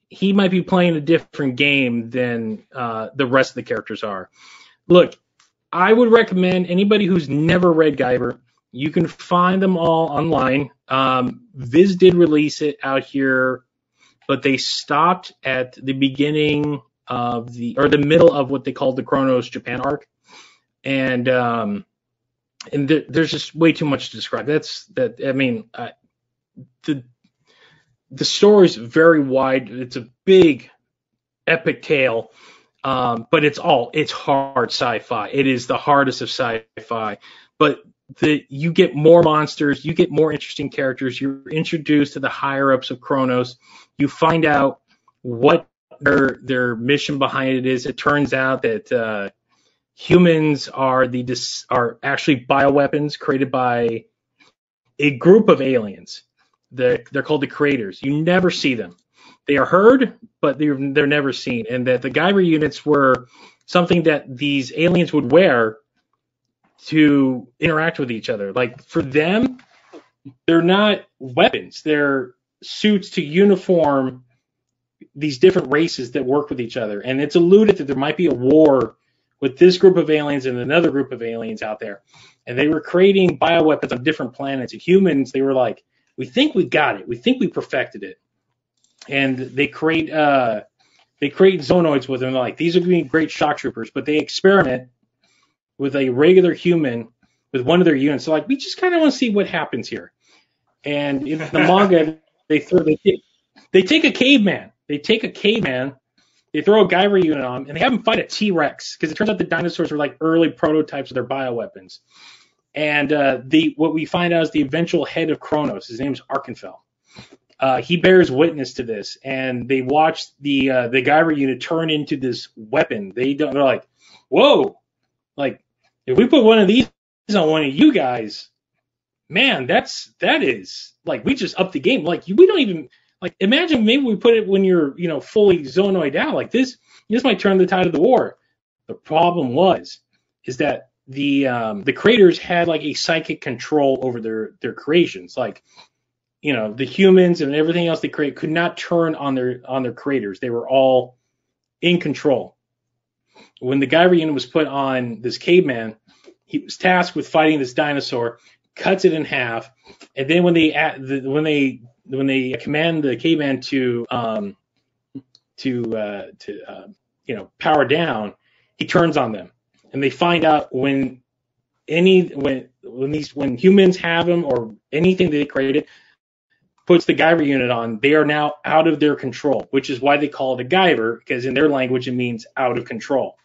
Speaker 1: he might be playing a different game than the rest of the characters are. Look, I would recommend anybody who's never read Guyver, you can find them all online. Viz did release it out here, but they stopped at the beginning of the middle of what they called the Kronos Japan arc. And there's just way too much to describe. The story's very wide. It's a big, epic tale, but it's hard sci-fi. It is the hardest of sci-fi. But you get more monsters, you get more interesting characters. You're introduced to the higher ups of Kronos. You find out what their mission behind it is. It turns out that humans are actually bioweapons created by a group of aliens. They're called the Creators. You never see them. They are heard, but they're never seen. And that the Guyver units were something that these aliens would wear to interact with each other. Like, for them, they're not weapons. They're suits to uniform these different races that work with each other. And it's alluded that there might be a war with this group of aliens and another group of aliens out there. And they were creating bioweapons on different planets. And humans, they were like, we think we got it. We think we perfected it. And they create Zoanoids with them. They're like, these are going to be great shock troopers. But they experiment with a regular human with one of their units. So like, we just kind of want to see what happens here. And in the manga, they take a caveman. They throw a Guyver unit on him, and they have him fight a T-Rex, because it turns out the dinosaurs were like early prototypes of their bioweapons. And what we find out is the eventual head of Kronos. His name is Arkenfell. He bears witness to this, and they watch the Guyver unit turn into this weapon. They're like, whoa, like if we put one of these on one of you guys, man, that is like, we just upped the game. Like we don't even. Like, imagine maybe we put it when you're, fully Zoanoid out. Like this might turn the tide of the war. The problem is that the creators had like a psychic control over their creations. Like, the humans and everything else they create could not turn on their creators. They were all in control. When the Guyver unit was put on this caveman, he was tasked with fighting this dinosaur, cuts it in half, and then when they command the caveman to power down, he turns on them, and they find out when humans have them or anything that they created puts the Guyver unit on, they are now out of their control, which is why they call it a Guyver, because in their language it means out of control.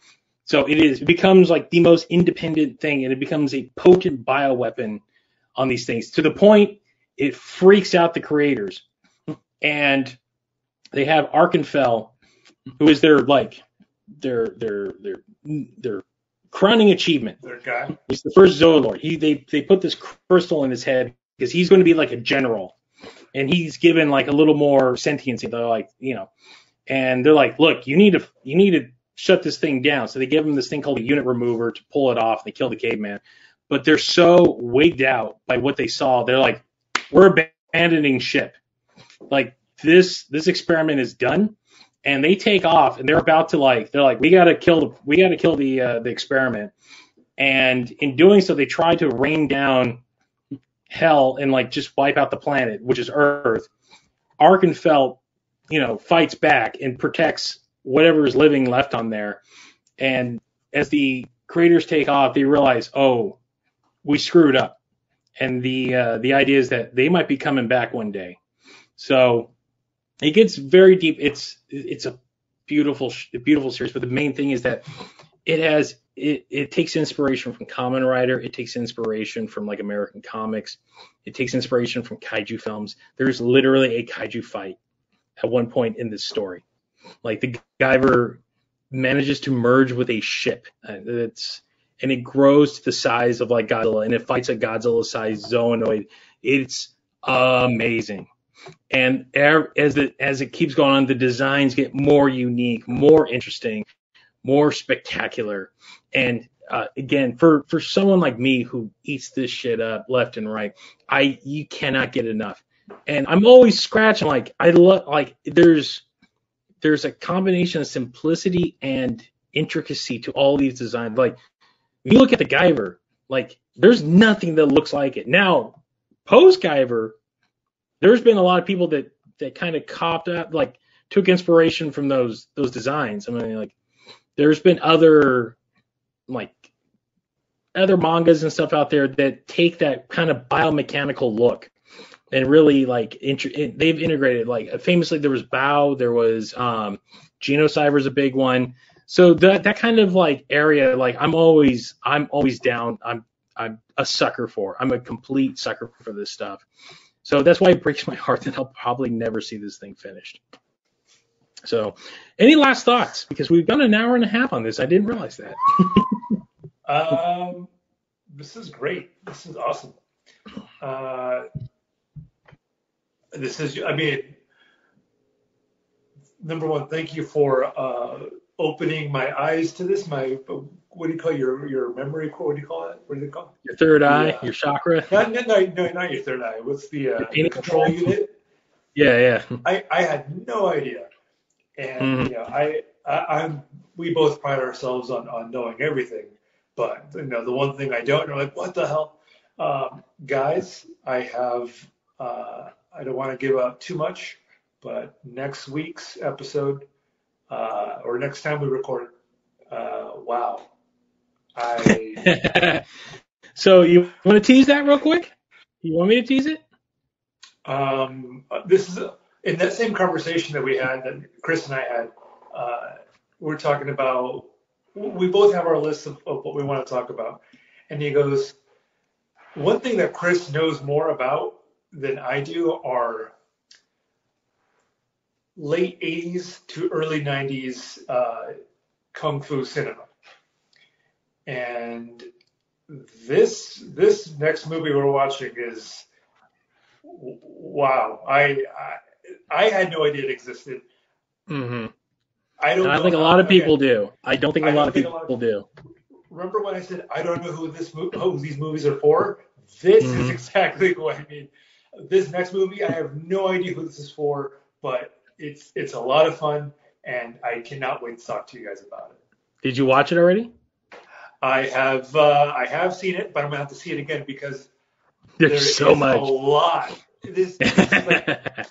Speaker 1: So it becomes like the most independent thing, and it becomes a potent bioweapon on these things, to the point it freaks out the creators. And they have Arkenfell, who is their crowning achievement.
Speaker 2: Their guy.
Speaker 1: He's the first Zoolord. They put this crystal in his head because he's going to be like a general, and he's given like a little more sentiency. They're like, and they're like, look, you need to shut this thing down. So they give him this thing called a unit remover to pull it off. And they kill the caveman, but they're so wigged out by what they saw. They're like, we're abandoning ship. Like this experiment is done, and they take off, and they're about to we gotta kill the experiment. And in doing so, they try to rain down hell and like just wipe out the planet, which is Earth. Arkenfell, fights back and protects whatever is living left on there. And as the creators take off, they realize, oh, we screwed up. And the idea is that they might be coming back one day. So it gets very deep. It's a beautiful series. But the main thing is that it takes inspiration from Kamen Rider. It takes inspiration from like American comics. It takes inspiration from kaiju films. There's literally a kaiju fight at one point in this story. Like the Guyver manages to merge with a ship. And it grows to the size of like Godzilla, and it fights a Godzilla-sized Zoanoid. It's amazing. And as it keeps going on, the designs get more unique, more interesting, more spectacular. And again, for someone like me who eats this shit up left and right, you cannot get enough. And I'm always scratching. Like I love, like there's a combination of simplicity and intricacy to all these designs. Like you look at the Guyver, like there's nothing that looks like it. Now, post Guyver, there's been a lot of people that kind of copped out, like took inspiration from those designs. I mean, like there's been other mangas and stuff out there that take that kind of biomechanical look and really like they've integrated. Like famously, there was Bao, there was Genocyber's a big one. So that kind of like area, like I'm always down. I'm a sucker for. I'm a complete sucker for this stuff. So that's why it breaks my heart that I'll probably never see this thing finished. So, any last thoughts? Because we've done an hour and a half on this. I didn't realize that.
Speaker 2: This is great. This is awesome. Number one, thank you for opening my eyes to this. What do you call your memory core? What do you call it? What do they call it?
Speaker 1: Your third eye, your chakra.
Speaker 2: No, not your third eye. What's the control unit?
Speaker 1: Yeah.
Speaker 2: I had no idea, and we both pride ourselves on knowing everything, but the one thing I don't know, like what the hell, guys, I have I don't want to give out too much, but next week's episode or next time we record, wow,
Speaker 1: So you want to tease that real quick? You want me to tease it?
Speaker 2: This is in that same conversation that we had, that Chris and I had. We're talking about, we both have our list of what we want to talk about, and he goes, one thing that Chris knows more about than I do are late 80s to early 90s kung fu cinema. And this next movie we're watching is, wow. I had no idea it existed.
Speaker 1: Mm-hmm.
Speaker 2: I don't
Speaker 1: think a lot of people do. I don't think a lot of people do.
Speaker 2: Remember when I said I don't know who these movies are for? This is exactly what I mean. This next movie, I have no idea who this is for, but it's a lot of fun, and I cannot wait to talk to you guys about it.
Speaker 1: Did you watch it already?
Speaker 2: I have seen it, but I'm gonna have to see it again because
Speaker 1: there's so much.
Speaker 2: A lot. This is like,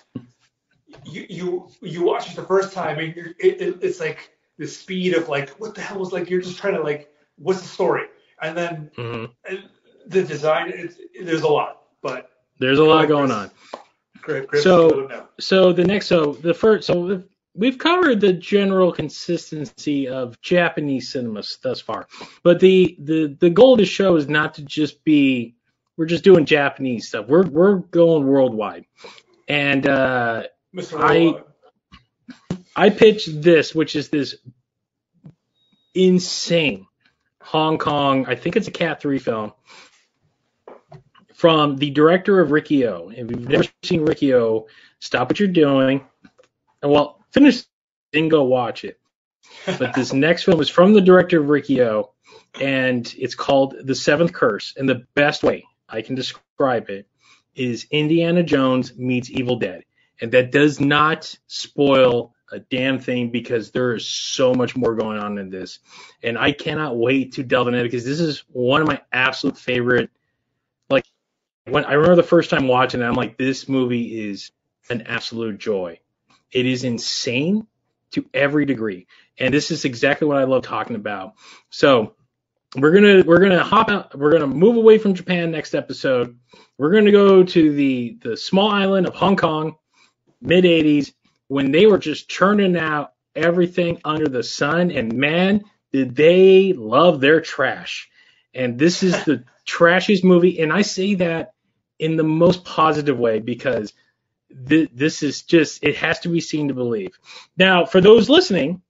Speaker 2: you watch it the first time, and it's like the speed of like, what the hell was, like, you're just trying to, like, what's the story, and then the design. There's a lot, but
Speaker 1: there's a lot going on.
Speaker 2: Chris,
Speaker 1: we've covered the general consistency of Japanese cinema thus far, but the goal of the show is not to just be, we're just doing Japanese stuff. We're going worldwide, and I pitched this, which is this insane Hong Kong, I think it's a Cat 3 film, from the director of Rikyo. If you've never seen Rikyo, stop what you're doing, and finish and go watch it. But this next film is from the director of Rikyo, and it's called The Seventh Curse. And the best way I can describe it is Indiana Jones meets Evil Dead. And that does not spoil a damn thing, because there is so much more going on in this. And I cannot wait to delve into it, because this is one of my absolute favorite. Like, when I remember the first time watching it, I'm like, this movie is an absolute joy. It is insane to every degree. And this is exactly what I love talking about. So we're gonna hop out. We're gonna move away from Japan next episode. We're gonna go to the small island of Hong Kong, mid 80s, when they were just churning out everything under the sun. And man, did they love their trash. And this is the trashiest movie. And I say that in the most positive way, because this is just, it has to be seen to believe. Now, for those listening,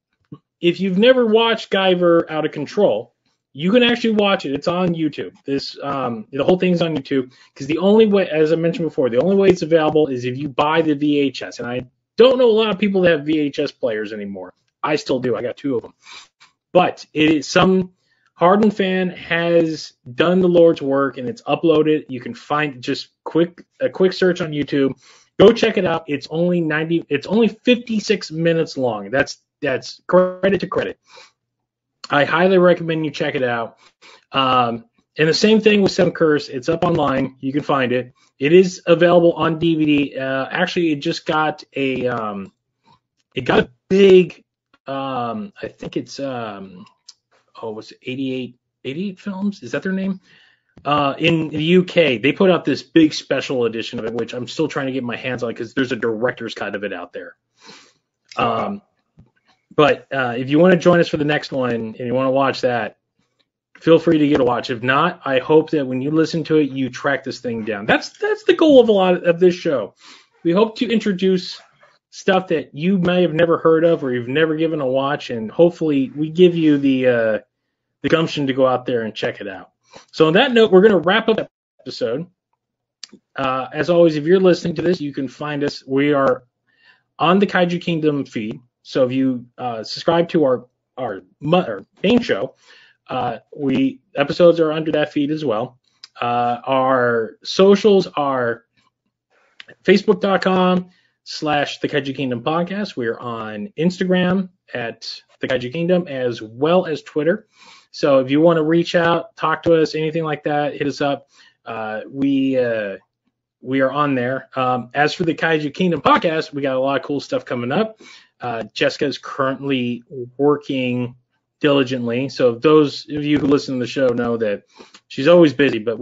Speaker 1: if you've never watched Guyver Out of Control, you can actually watch it. It's on YouTube. The whole thing's on YouTube, because the only way, as I mentioned before, the only way it's available is if you buy the VHS. And I don't know a lot of people that have VHS players anymore. I still do. I got 2 of them. But it is, some hardened fan has done the Lord's work, and it's uploaded. You can find just a quick search on YouTube. Go check it out. It's only 56 minutes long. That's credit to credit. I highly recommend you check it out. And the same thing with Seventh Curse. It's up online. You can find it. It is available on DVD. Actually, it just got a big, I think it's, what's it, 88 Films? Is that their name? In the UK, they put out this big special edition of it, which I'm still trying to get my hands on, because there's a director's cut of it out there. But if you want to join us for the next one and you want to watch that, feel free to get a watch. If not, I hope that when you listen to it, you track this thing down. That's the goal of a lot of this show. We hope to introduce stuff that you may have never heard of or you've never given a watch, and hopefully we give you the gumption to go out there and check it out. So on that note, we're going to wrap up the episode. As always, if you're listening to this, you can find us. We are on the Kaiju Kingdom feed. So if you subscribe to our main show, episodes are under that feed as well. Our socials are Facebook.com/The Kaiju Kingdom Podcast. We're on Instagram at the Kaiju Kingdom, as well as Twitter. So if you want to reach out, talk to us, anything like that, hit us up. We are on there. As for the Kaiju Kingdom podcast, we got a lot of cool stuff coming up. Jessica is currently working diligently. So those of you who listen to the show know that she's always busy, but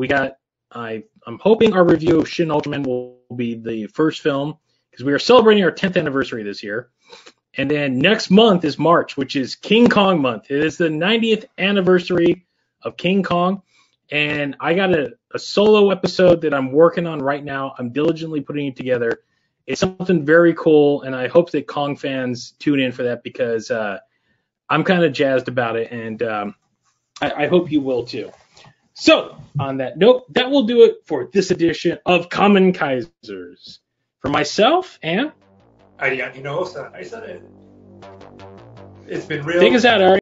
Speaker 1: I'm hoping our review of Shin Ultraman will be the first film, because we are celebrating our 10th anniversary this year. And then next month is March, which is King Kong month. It is the 90th anniversary of King Kong. And I got a solo episode that I'm working on right now. I'm diligently putting it together. It's something very cool, and I hope that Kong fans tune in for that, because I'm kind of jazzed about it, and I hope you will too. So, on that note, that will do it for this edition of Kamen Kaizers. For myself and
Speaker 2: Arian, I said it. It's been real.
Speaker 1: Take us out, Arian.